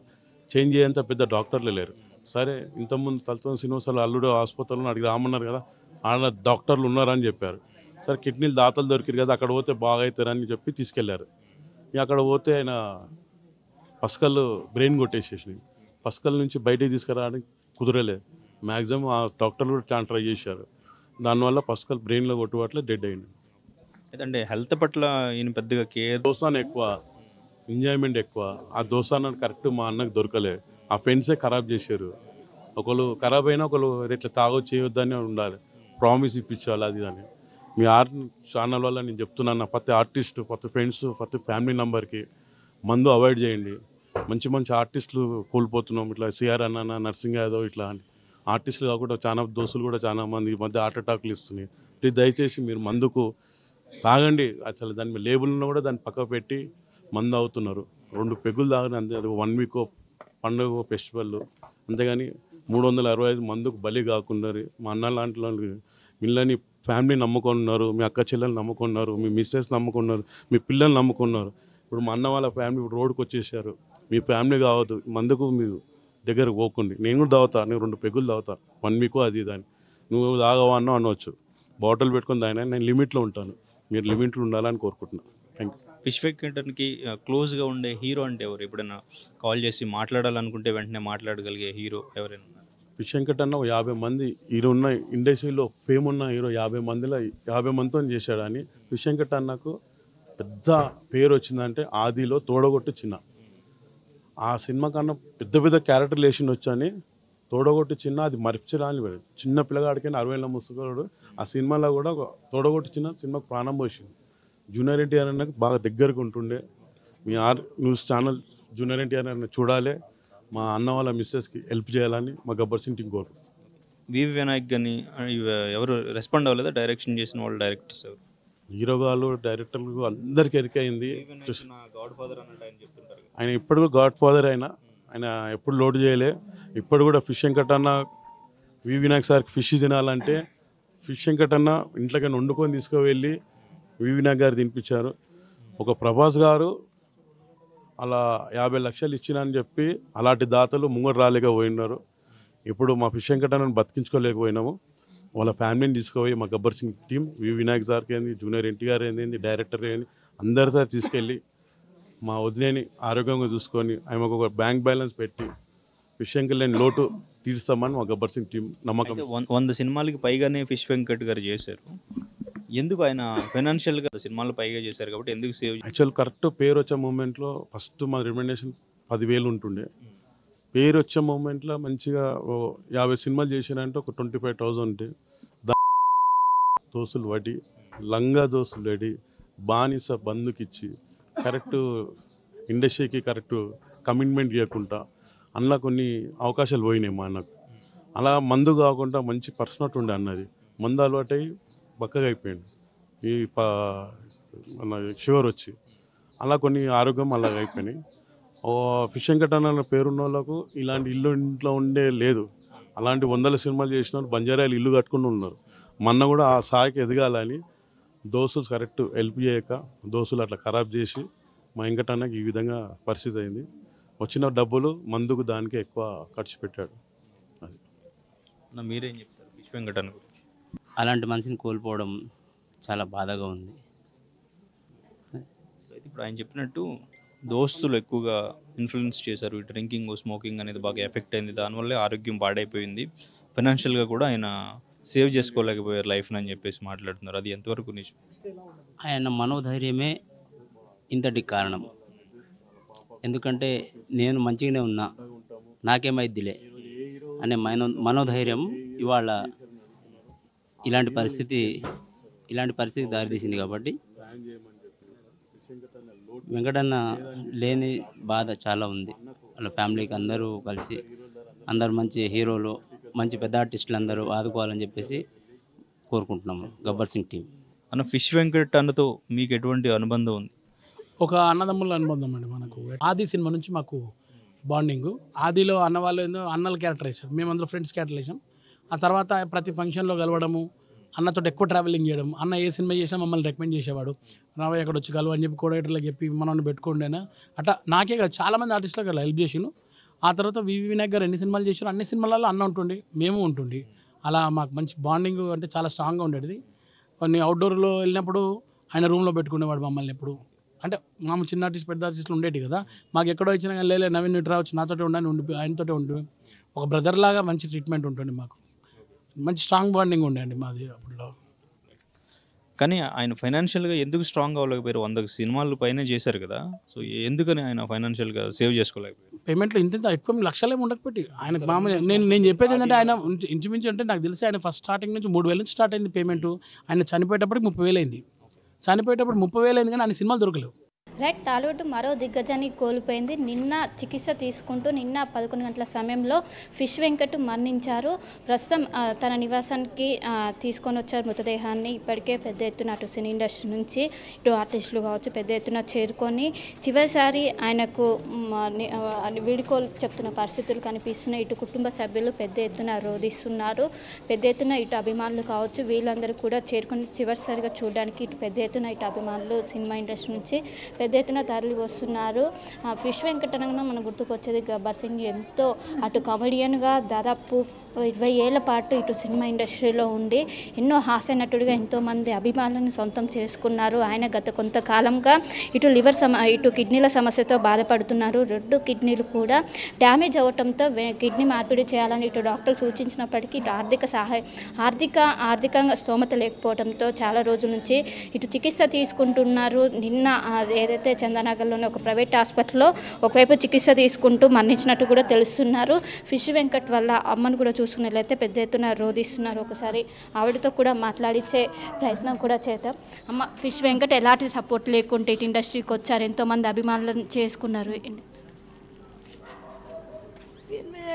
Speaker 2: చేంజ్ అయ్యేంత పెద్ద డాక్టర్లు లేరు. సరే ఇంతకుముందు తలతో శ్రీనివాసాలు అల్లుడు హాస్పిటల్లో అడిగి రామన్నారు కదా, ఆడ డాక్టర్లు ఉన్నారని చెప్పారు. సరే కిడ్నీలు దాతలు దొరికిరు కదా, అక్కడ పోతే బాగా అవుతారని చెప్పి తీసుకెళ్లారు. అక్కడ పోతే ఆయన పసకళ్ళు బ్రెయిన్ కొట్టేసేసినాయి. పసకల్ నుంచి బయటికి తీసుకురావడానికి కుదరలేదు. మ్యాక్సిమం ఆ డాక్టర్లు కూడా చాలా ట్రై చేశారు. దానివల్ల పసకల్ బ్రెయిన్లో కొట్టుబట్ల డెడ్ అయింది.
Speaker 3: అంటే హెల్త్ పట్ల ఈయన పెద్దగా కేర్,
Speaker 2: దోసాను ఎక్కువ, ఎంజాయ్మెంట్ ఎక్కువ. ఆ దోసాను కరెక్ట్ మా అన్నకు దొరకలే. ఆ ఫ్రెండ్సే ఖరాబ్ చేశారు. ఒకళ్ళు ఖరాబ్ అయినా ఒకళ్ళు ఇట్లా తాగొచ్చి చేయొద్దని ఉండాలి, ప్రామిస్ ఇప్పించాలి అది అని. మీ ఛానల్ వల్ల నేను చెప్తున్నాను, ప్రతి ఆర్టిస్ట్, ప్రతి ఫ్రెండ్స్, ప్రతి ఫ్యామిలీ మెంబర్కి మందు అవాయిడ్ చేయండి. మంచి మంచి ఆర్టిస్టులు కోల్పోతున్నాం. ఇట్లా సిఆర్ అన్న, నర్సింగ్ యాదవ్ ఇట్లా ఆర్టిస్టులు కాకుండా చాలా దోస్తులు కూడా చాలా మంది ఈ మధ్య హార్ట్ అటాక్లు ఇస్తున్నాయి. ప్లీజ్ దయచేసి మీరు మందుకు తాగండి. అసలు దాని లేబుల్ ఉన్న కూడా దాన్ని పక్క పెట్టి మందు అవుతున్నారు. 2 పెగ్గులు తాగిన అంతే, అది 1 వీక్ పండుగ ఫెస్టివల్, అంతేగాని 365 మందుకు బలి కాకుండా మా అన్న లాంటి వాళ్ళు వీళ్ళని ఫ్యామిలీ నమ్ముకున్నారు, మీ అక్క చెల్లెలు నమ్ముకున్నారు, మీ మిస్సెస్ నమ్ముకున్నారు, మీ పిల్లలు నమ్ముకున్నారు. ఇప్పుడు మా అన్న వాళ్ళ ఫ్యామిలీ ఇప్పుడు రోడ్డుకు వచ్చేసారు. మీ ఫ్యామిలీ కావద్దు, మందుకు మీరు దగ్గరకు పోకండి. నేను కూడా తాగుతా, నేను 2 పెగ్గులు తాగుతా 1 వీక్ అది దాన్ని. నువ్వు తాగవా అన్న అనవచ్చు, బాటిల్ పెట్టుకొని తాగినా నేను లిమిట్లో ఉంటాను. మీరు లిమిట్లో ఉండాలని కోరుకుంటున్నాను. Thank you.
Speaker 3: ఫిష్ వెంకట్కి క్లోజ్గా ఉండే హీరో అంటే ఎవరు? ఎప్పుడైనా కాల్ చేసి మాట్లాడాలనుకుంటే వెంటనే మాట్లాడగలిగే హీరో ఎవరైనా ఉన్నారు?
Speaker 2: ఫిష్ వెంకట్ అన్న 50 మంది హీరో ఉన్న ఇండస్ట్రీలో ఫేమ్ ఉన్న హీరో 50 మందిలో 50 మందితో చేశాడు. అని ఫిష్ వెంకట్ అన్నకు పెద్ద పేరు వచ్చిందంటే ఆదిలో తోడగొట్టు చిన్న, ఆ సినిమా కన్నా పెద్ద పెద్ద క్యారెక్టర్ లేషన్ వచ్చని తోడగొట్టు చిన్న అది మర్చిరాని చిన్న పిల్లగాడికైనా 60 ఏళ్ళ ముసుగాడు. ఆ సినిమాలో కూడా తోడగొట్టు చిన్న సినిమాకు ప్రాణం పోసింది. జూనియర్ ఎన్టీఆర్ అన్నకు బాగా దగ్గరకు ఉంటుండే. మీ న్యూస్ ఛానల్ జూనియర్ ఎన్టీఆర్ అన్న చూడాలి, మా అన్న వాళ్ళ మిస్సెస్కి హెల్ప్ చేయాలని మా గబ్బర్ సింగ్ టీం కోరు.
Speaker 3: వివి వినాయక్ కానీ ఎవరు రెస్పాండ్ అవ్వలేదా? డైరెక్షన్ చేసిన వాళ్ళు డైరెక్టర్స్ ఎవరు?
Speaker 2: హీరో గారు డైరెక్టర్లు అందరికీ ఎరికైంది.
Speaker 3: గాడ్ ఫాదర్ అన్నట్టు ఆయన చెప్తుంటారు.
Speaker 2: ఆయన ఇప్పుడు కూడా గాడ్ ఫాదర్ ఆయన ఎప్పుడు లోడ్ చేయలే. ఇప్పుడు కూడా ఫిష్ వెంకట్ అన్న వి వినాయక్ సార్కి ఫిష్ తినాలంటే ఫిష్ వెంకట్ అన్న ఇంట్లోకి వండుకొని తీసుకువెళ్ళి వి వినాయక్ గారు తినిపించారు. ఒక ప్రభాస్ గారు అలా 50 లక్షలు ఇచ్చినని చెప్పి అలాంటి దాతలు ముంగడు రాలేకపోయినారు. ఇప్పుడు మా ఫిష్ వెంకట్ అన్నను బతికించుకోలేకపోయినాము. వాళ్ళ ఫ్యామిలీని తీసుకుపోయి మా గబ్బర్ సింగ్ టీం వి వినాయక్ సార్కి ఏంది, జూనియర్ ఎన్టీఆర్ ఏంది, డైరెక్టర్ ఏంది, అందరితో తీసుకెళ్ళి మా వదిలేని ఆరోగ్యంగా చూసుకొని ఆమెకు ఒక బ్యాంక్ బ్యాలెన్స్ పెట్టి ఫిష్ వెంకట్ లేని లోటు తీర్స్తామని మా గబ్బర్ సింగ్ టీం నమ్మకం.
Speaker 3: 100 సినిమాలకి పైగానే ఫిష్ వెంకట్ గారు చేశారు. ఎందుకు ఆయన ఫైనాన్షియల్గా సినిమాలు పైగా చేశారు కాబట్టి ఎందుకు సేవ్?
Speaker 2: యాక్చువల్ కరెక్ట్ పేరు వచ్చే మూమెంట్లో ఫస్ట్ మా రికమెండేషన్ 10,000 ఉంటుండే. పేరు వచ్చే మూమెంట్లో మంచిగా 50 సినిమాలు చేసినంటే ఒక 25,000 ఉంటే దోసులు వడి లంగా దోసులు వడి బానిస బంధుకిచ్చి కరెక్ట్ ఇండస్ట్రీకి కరెక్ట్ కమిట్మెంట్ చేయకుండా అందులో కొన్ని అవకాశాలు పోయినాయి మా అన్నకు. అలా మందు కాకుండా మంచి పర్సనట్ ఉండే అన్నది మందు అలవాటై బక్కగా అయిపోయింది. ఈ మన షుగర్ వచ్చి అలా కొన్ని ఆరోగ్యం అలాగ అయిపోయినాయి. ఫిష్ వెంకట్ అన్న పేరున్న వాళ్ళకు ఇలాంటి ఇల్లు ఇంట్లో ఉండే లేదు. అలాంటి 100 సినిమాలు చేసిన వాళ్ళు బంజారాలు ఇల్లు కట్టుకుని ఉన్నారు. మొన్న కూడా ఆ స్థాయికి ఎదగాలని దోస్తులు కరెక్ట్ హెల్ప్ చేయక దోస్తులు అట్లా ఖరాబ్ చేసి మా వెంకట్ అన్నకి ఈ విధంగా పరిస్థితి అయింది. వచ్చిన డబ్బులు మందుకు దానికి ఎక్కువ ఖర్చు పెట్టాడు. అది
Speaker 3: మీరేం చెప్తారు ఫిష్ వెంకట్ అన్న గురించి?
Speaker 7: అలాంటి మనిషిని కోల్పోవడం చాలా బాధగా ఉంది.
Speaker 3: సో అయితే ఇప్పుడు ఆయన చెప్పినట్టు దోస్తులు ఎక్కువగా ఇన్ఫ్లుయెన్స్ చేశారు. ఈ డ్రింకింగ్ స్మోకింగ్ అనేది బాగా ఎఫెక్ట్ అయింది. దానివల్లే ఆరోగ్యం పాడైపోయింది. ఫైనాన్షియల్గా కూడా ఆయన సేవ్ చేసుకోలేకపోయారు లైఫ్ని అని చెప్పేసి మాట్లాడుతున్నారు. అది ఎంతవరకు నిజం?
Speaker 7: ఆయన మనోధైర్యమే ఇంతటి కారణం. ఎందుకంటే నేను మంచిగానే ఉన్నా, నాకేమైద్దిలే అనే మనోధైర్యం ఇవాళ ఇలాంటి పరిస్థితి దారితీసింది. కాబట్టి వెంకటన్న లేని బాధ చాలా ఉంది. వాళ్ళ ఫ్యామిలీకి అందరూ కలిసి అందరూ మంచి హీరోలు, మంచి పెద్ద ఆర్టిస్టులు అందరూ ఆదుకోవాలని చెప్పేసి కోరుకుంటున్నాము గబ్బర్ సింగ్ టీం.
Speaker 3: అన్న ఫిష్ వెంకట్ అన్నతో మీకు ఎటువంటి అనుబంధం ఉంది?
Speaker 8: ఒక అన్నదమ్ముల అనుబంధం అండి మనకు. ఆది సినిమా నుంచి మాకు బాండింగ్. ఆదిలో అన్న వాళ్ళు ఏందో అన్నల క్యారెక్టర్ వేసారు, మేము అందులో ఫ్రెండ్స్ క్యారెక్టర్ వేసాం. ఆ తర్వాత ప్రతి ఫంక్షన్లో కలవడము, అన్నతో ఎక్కువ ట్రావెలింగ్ చేయడం. అన్న ఏ సినిమా చేసినా మమ్మల్ని రికమెండ్ చేసేవాడు. రావయ్య అక్కడ వచ్చి కలవ అని చెప్పి కోడేటర్లకు చెప్పి మనల్ని పెట్టుకోండేనా అట్లా. నాకే కాదు చాలామంది ఆర్టిస్టులకు అలా హెల్ప్ చేసిను. ఆ తర్వాత వివి వినాయక్ గారు ఎన్ని సినిమాలు చేశారు, అన్ని సినిమాలలో అన్న ఉంటుండి, మేము ఉంటుండి. అలా మాకు మంచి బాండింగ్ అంటే చాలా స్ట్రాంగ్గా ఉండేది. కొన్ని అవుట్డోర్లో వెళ్ళినప్పుడు ఆయన రూమ్లో పెట్టుకునేవాడు మమ్మల్ని ఎప్పుడు. అంటే మామూలు చిన్న ఆర్టిస్ట్ పెద్ద ఆర్టిస్టులు ఉండేవి కదా, మాకు ఎక్కడో ఇచ్చినా కానీ లేలే నవీన్ ఇటు రావచ్చు నాతోటే ఉండని ఉండి ఆయనతోటే ఉండి ఒక బ్రదర్ లాగా మంచి ట్రీట్మెంట్ ఉంటుంది. మాకు మంచి స్ట్రాంగ్ బాండింగ్ ఉండేయండి మాది అప్పుడు.
Speaker 3: కానీ ఆయన ఫైనాన్షియల్గా ఎందుకు స్ట్రాంగ్ అవ్వలేకపోయారు? 100 సినిమాలు పైన చేశారు కదా, సో ఎందుకని ఆయన ఫైనాన్షియల్గా సేవ్ చేసుకోలేకపోయారు?
Speaker 8: పేమెంట్లో ఇంత ఎక్కువ లక్షలేమి ఉండకపోతే ఆయనకు మామూలు నేను చెప్పేది ఏంటంటే ఆయన ఇంచుమించు అంటే నాకు తెలిసి ఆయన ఫస్ట్ స్టార్టింగ్ నుంచి 3,000 నుంచి స్టార్ట్ అయింది పేమెంట్. ఆయన చనిపోయేటప్పటికి 30,000 అయింది. చనిపోయేటప్పుడు 30,000 అయింది కానీ ఆయన సినిమాలు దొరకలేవు.
Speaker 4: రైట్, టాలీవుడ్ మరో దిగ్గజాన్ని కోల్పోయింది. నిన్న చికిత్స తీసుకుంటూ నిన్న 11 గంటల సమయంలో ఫిష్ వెంకట్ మరణించారు. ప్రస్తుతం తన నివాసానికి తీసుకొని వచ్చారు మృతదేహాన్ని. ఇప్పటికే పెద్ద ఎత్తున అటు సినీ ఇండస్ట్రీ నుంచి ఇటు ఆర్టిస్టులు కావచ్చు పెద్ద ఎత్తున చేరుకొని చివరిసారి ఆయనకు వీడుకోలు చెప్తున్న పరిస్థితులు కనిపిస్తున్నాయి. ఇటు కుటుంబ సభ్యులు పెద్ద ఎత్తున రోధిస్తున్నారు. పెద్ద ఎత్తున ఇటు అభిమానులు కావచ్చు వీళ్ళందరూ కూడా చేరుకొని చివరిసారిగా చూడడానికి ఇటు పెద్ద ఎత్తున ఇటు అభిమానులు సినిమా ఇండస్ట్రీ నుంచి పెద్ద ఎత్తున తరలి వస్తున్నారు. ఫిష్ వెంకట్ అనగానే మనకు గుర్తుకొచ్చేది గబ్బర్ సింగ్. ఎంతో అటు కామెడియన్గా దాదాపు 20 ఏళ్ల పాటు ఇటు సినిమా ఇండస్ట్రీలో ఉండి ఎన్నో హాస్య నటుడిగా ఎంతోమంది అభిమానులను సొంతం చేసుకున్నారు. ఆయన గత కొంతకాలంగా ఇటు ఇటు కిడ్నీల సమస్యతో బాధపడుతున్నారు. 2 కిడ్నీలు కూడా డ్యామేజ్ అవ్వడంతో కిడ్నీ మార్పిడి చేయాలని ఇటు డాక్టర్ సూచించినప్పటికీ ఇటు ఆర్థికంగా స్తోమత లేకపోవడంతో చాలా రోజుల నుంచి ఇటు చికిత్స తీసుకుంటున్నారు. నిన్న ఏదైతే చందానగర్లోని ఒక ప్రైవేట్ హాస్పిటల్లో ఒకవైపు చికిత్స తీసుకుంటూ మరణించినట్టు కూడా తెలుస్తున్నారు. ఫిష్ వెంకట్ వల్ల అమ్మను కూడా చూసుకున్నట్లయితే పెద్ద ఎత్తున రోధిస్తున్నారు. ఒకసారి ఆవిడతో కూడా మాట్లాడించే ప్రయత్నం కూడా చేద్దాం. అమ్మ, ఫిష్ వెంకట్ ఎలాంటి సపోర్ట్ లేకుంటే ఇటు ఇండస్ట్రీకి వచ్చారు, ఎంతోమంది అభిమానులను చేసుకున్నారు.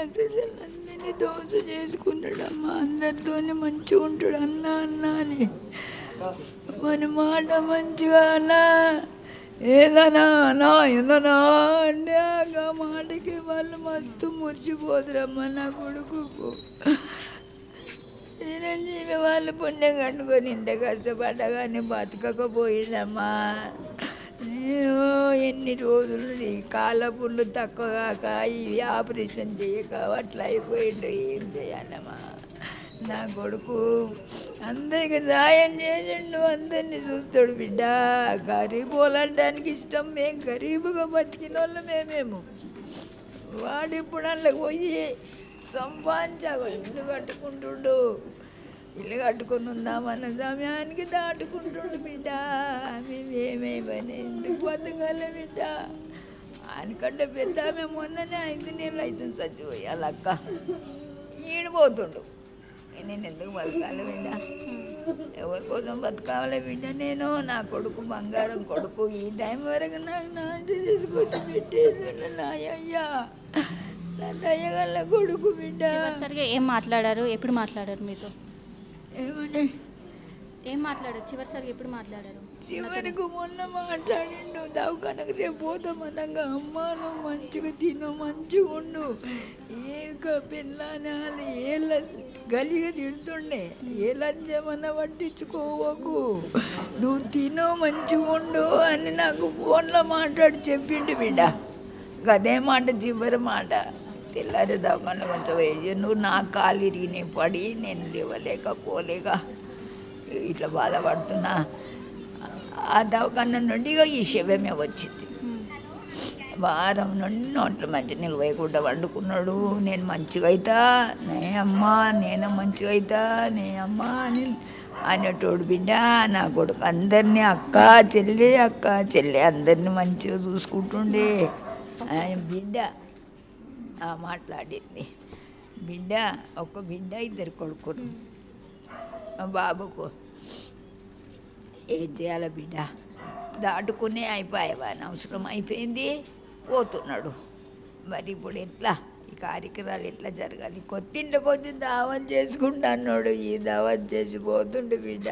Speaker 9: అందరినీ దోశ చేసుకున్నాడమ్మా, అందరితోనే మంచిగా ఉంటాడు అన్నా అని మన మాట మంచిగా అన్నా ఏదన్నా ఏదన్నా అంటే ఆ మాటకి వాళ్ళు మస్తు మురిచిపోతురమ్మా. నా కొడుకు చిరంజీవి వాళ్ళు పుణ్యం కట్టుకొని ఇంత కష్టపడ్డా కానీ బతకకపోయిందమ్మా. ఎన్ని రోజులు ఈ కాళ్ళపుళ్ళు తక్కువ కాక ఇవి ఆపరేషన్ చేయక అట్లా అయిపోయిండు. ఏం చేయాలమ్మా, నా కొడుకు అందరికి సాయం చేసిండు, అందరినీ చూస్తాడు బిడ్డ. గరీబ్ వాళ్ళడానికి ఇష్టం, మేము గరీబుగా బతికిన వాళ్ళమే మేము. వాడు ఇప్పుడు అందులోకి పోయి సంపాదించాక ఇల్లు కట్టుకుంటుండు. ఇల్లు కట్టుకుని ఉందామన్న సమయానికి దాటుకుంటుండు బిడ్డ. మేమేమైనా ఎందుకు బతకాలి బిడ్డ? ఆయనకంటే పెద్ద మేము మొన్ననే 5 నెలలు అవుతుంది చచ్చిపోయాలక్క. ఈడిపోతుండు. నేను ఎందుకు బతకాలి బిడ్డ? ఎవరి కోసం బతకాలి బిడ్డ? నేను నా కొడుకు బంగారం కొడుకు ఈ టైం వరకు నాకు నాటి తీసుకొచ్చి పెట్టేస్తుండ. నా అయ్యా నా దయగల కొడుకు బిడ్డ.
Speaker 4: సరిగా ఏం మాట్లాడారు, ఎప్పుడు మాట్లాడారు మీతో?
Speaker 9: ఏమని
Speaker 4: ఏం మాట్లాడారు చివరిసారి, ఎప్పుడు మాట్లాడారు?
Speaker 9: చివరికి మొన్న మాట్లాడిండు. దవాఖానకు రేపు పోతామనగా అమ్మ నువ్వు మంచిగా తిను, మంచిగా ఉండు. పిల్లనాలు ఏళ్ళ గలిగా తిడుతుండే, ఏ లంచమన్నా పట్టించుకోవకు, నువ్వు తిను మంచిగా ఉండు అని నాకు ఫోన్లో మాట్లాడి చెప్పిండు బిడ్డ. అదే మాట చివరి మాట. తెల్లారి దవాఖానలో కొంచెం వేసి నువ్వు నా కాలు ఇరిగి పడి నేను లేవలేకపోలేక ఇట్లా బాధపడుతున్నా. ఆ దవాఖాన నుండి ఈ శవమే వచ్చింది. వారం నుండి నోట్లో మంచి నిలవేయకుండా వండుకున్నాడు. నేను మంచిగా అవుతా, నే అమ్మా నేను మంచిగా అవుతా, నే అమ్మా అని అనేటోడు బిడ్డ. నా కొడుకు అందరినీ అక్క చెల్లి అందరినీ మంచిగా చూసుకుంటుండే ఆయన బిడ్డ. మాట్లాడింది బిడ్డ. ఒక బిడ్డ, 2 కొడుకులు. మా బాబుకు ఏం చేయాలి బిడ్డ? దాటుకునే అయిపోయావా, అవసరం అయిపోయింది, పోతున్నాడు. మరి ఇప్పుడు ఎట్లా ఈ కార్యక్రమాలు ఎట్లా జరగాలి? కొత్తింటికి వచ్చి దావత్ చేసుకుంటున్నాడు. ఈ దావత్ చేసిపోతుండు బిడ్డ.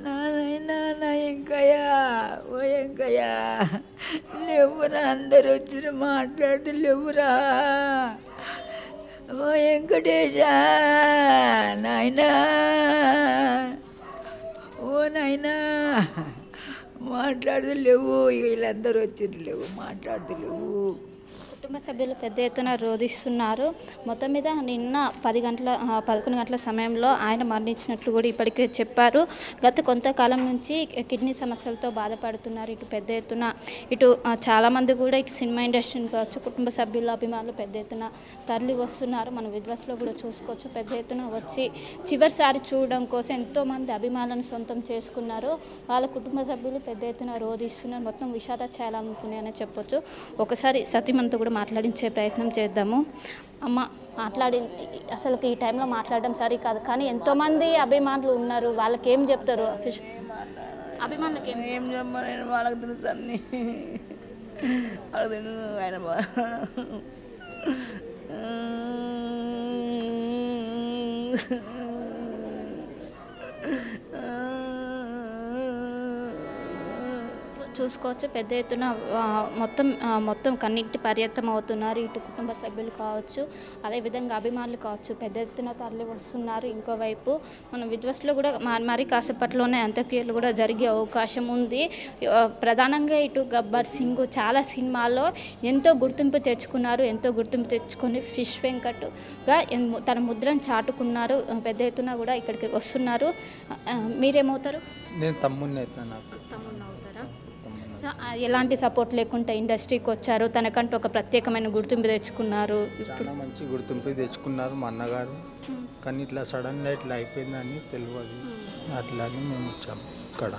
Speaker 9: నాయనా నా ఎంకయ్యా, ఓ ఎంకయ్యా లేవురా, అందరు వచ్చి మాట్లాడుతూ లేవురా. ఓ వెంకటేశా నాయనా, ఓ నాయనా మాట్లాడలేవు. వీళ్ళందరూ వచ్చిండ్రు, లేవు మాట్లాడలేవు.
Speaker 4: కుటుంబ సభ్యులు పెద్ద ఎత్తున రోధిస్తున్నారు. మొత్తం మీద నిన్న 11 గంటల సమయంలో ఆయన మరణించినట్లు కూడా ఇప్పటికే చెప్పారు. గత కొంతకాలం నుంచి కిడ్నీ సమస్యలతో బాధపడుతున్నారు. ఇటు పెద్ద ఎత్తున ఇటు చాలామంది కూడా ఇటు సినిమా ఇండస్ట్రీని కావచ్చు కుటుంబ సభ్యుల అభిమానులు పెద్ద ఎత్తున తరలి వస్తున్నారు. మన విద్వాస్లో కూడా చూసుకోవచ్చు. పెద్ద ఎత్తున వచ్చి చివరిసారి చూడడం కోసం ఎంతోమంది అభిమానులను సొంతం చేసుకున్నారు. వాళ్ళ కుటుంబ సభ్యులు పెద్ద ఎత్తున రోధిస్తున్నారు. మొత్తం విషాద ఛాయలనుకునే చెప్పొచ్చు. ఒకసారి సతీమణితో కూడా మాట్లాడించే ప్రయత్నం చేద్దాము. అమ్మ మాట్లాడి అసలు ఈ టైంలో మాట్లాడడం సరి కాదు, కానీ ఎంతోమంది అభిమానులు ఉన్నారు, వాళ్ళకి ఏం చెప్తారు? అభిమానులకి
Speaker 9: ఏం చెప్పాలి వాళ్ళకి తెలుసు అన్నీ వాళ్ళకి తెలుసు ఆయన
Speaker 4: చూసుకోవచ్చు పెద్ద ఎత్తున మొత్తం కన్నింటి పర్యటన అవుతున్నారు. ఇటు కుటుంబ సభ్యులు కావచ్చు, అదేవిధంగా అభిమానులు కావచ్చు పెద్ద ఎత్తున తరలి వస్తున్నారు. ఇంకోవైపు మన విద్వస్లో కూడా మరి కాసేపట్లోనే అంత్యక్రియలు కూడా జరిగే అవకాశం ఉంది. ప్రధానంగా ఇటు గబ్బర్ సింగ్ చాలా సినిమాల్లో ఎంతో గుర్తింపు తెచ్చుకున్నారు. ఎంతో గుర్తింపు తెచ్చుకొని ఫిష్ వెంకట్గా తన ముద్రను చాటుకున్నారు. పెద్ద ఎత్తున కూడా ఇక్కడికి వస్తున్నారు. మీరేమవుతారు?
Speaker 10: నేను తమ్ముడిని అవుతాను. నాకు
Speaker 4: తమ్ముడిని అవుతారా? సో ఎలాంటి సపోర్ట్ లేకుండా ఇండస్ట్రీకి వచ్చారు, తనకంటూ ఒక ప్రత్యేకమైన గుర్తింపు తెచ్చుకున్నారు.
Speaker 10: చాలా మంచి గుర్తింపు తెచ్చుకున్నారు మా అన్నగారు. కానీ ఇట్లా సడన్గా ఇట్లా అయిపోయిందని తెలియదు. అట్లా అని మేము వచ్చాము. ఇక్కడ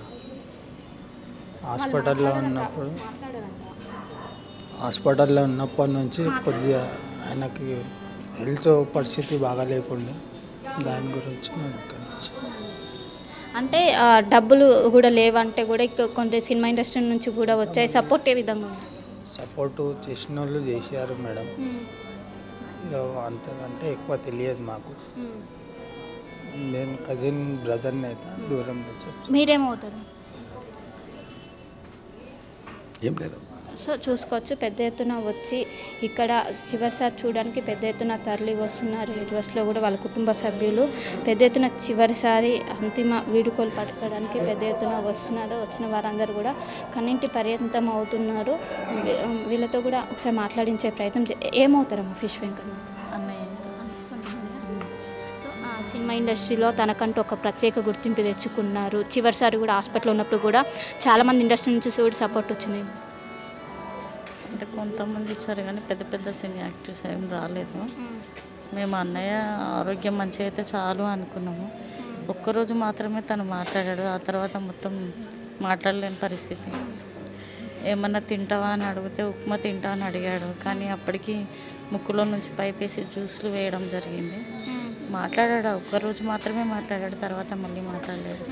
Speaker 10: హాస్పిటల్లో ఉన్నప్పటి నుంచి కొద్దిగా ఆయనకి హెల్త్ పరిస్థితి బాగా లేకుండా దాని గురించి మేము ఇక్కడ వచ్చాము.
Speaker 4: అంటే డబ్బులు కూడా లేవంటే కూడా కొంత సినిమా ఇండస్ట్రీ నుంచి కూడా వచ్చాయి. సపోర్ట్ ఏ విధంగా ఉంది?
Speaker 10: సపోర్టు చేసిన వాళ్ళు చేశారు మేడం. అంతకంటే ఎక్కువ తెలియదు మాకు. నేను కజిన్ బ్రదర్ని అయితే దూరం నుంచి.
Speaker 4: మీరేమవుతారు?
Speaker 10: ఏం లేదు.
Speaker 4: సో చూసుకోవచ్చు పెద్ద ఎత్తున వచ్చి ఇక్కడ చివరిసారి చూడడానికి పెద్ద ఎత్తున తరలి వస్తున్నారు. యూనివర్స్లో కూడా వాళ్ళ కుటుంబ సభ్యులు పెద్ద ఎత్తున చివరిసారి అంతిమ వీడుకోలు పట్టుకోవడానికి పెద్ద ఎత్తున వస్తున్నారు. వచ్చిన వారందరూ కూడా కన్నింటి పర్యంతం అవుతున్నారు. వీళ్ళతో కూడా ఒకసారి మాట్లాడించే ప్రయత్నం ఏమవుతారమ్మా ఫిష్ వెంకట్?
Speaker 11: అన్నయ్య.
Speaker 4: సో సినిమా ఇండస్ట్రీలో తనకంటూ ఒక ప్రత్యేక గుర్తింపు తెచ్చుకున్నారు. చివరిసారి కూడా హాస్పిటల్లో ఉన్నప్పుడు కూడా చాలామంది ఇండస్ట్రీ నుంచి కూడా సపోర్ట్ వచ్చింది.
Speaker 11: అంటే కొంతమంది ఇచ్చారు కానీ పెద్ద పెద్ద సినీ యాక్టర్స్ ఏం రాలేదు. మేము అన్నయ్య ఆరోగ్యం మంచిగా అయితే చాలు అనుకున్నాము. ఒక్కరోజు మాత్రమే తను మాట్లాడాడు. ఆ తర్వాత మొత్తం మాట్లాడలేని పరిస్థితి. ఏమన్నా తింటావా అని అడిగితే ఉప్మా తింటా అని అడిగాడు. కానీ అప్పటికి ముక్కులో నుంచి పైపేసి జ్యూస్లు వేయడం జరిగింది. మాట్లాడాడు, ఒక్కరోజు మాత్రమే మాట్లాడాడు. తర్వాత మళ్ళీ మాట్లాడలేదు.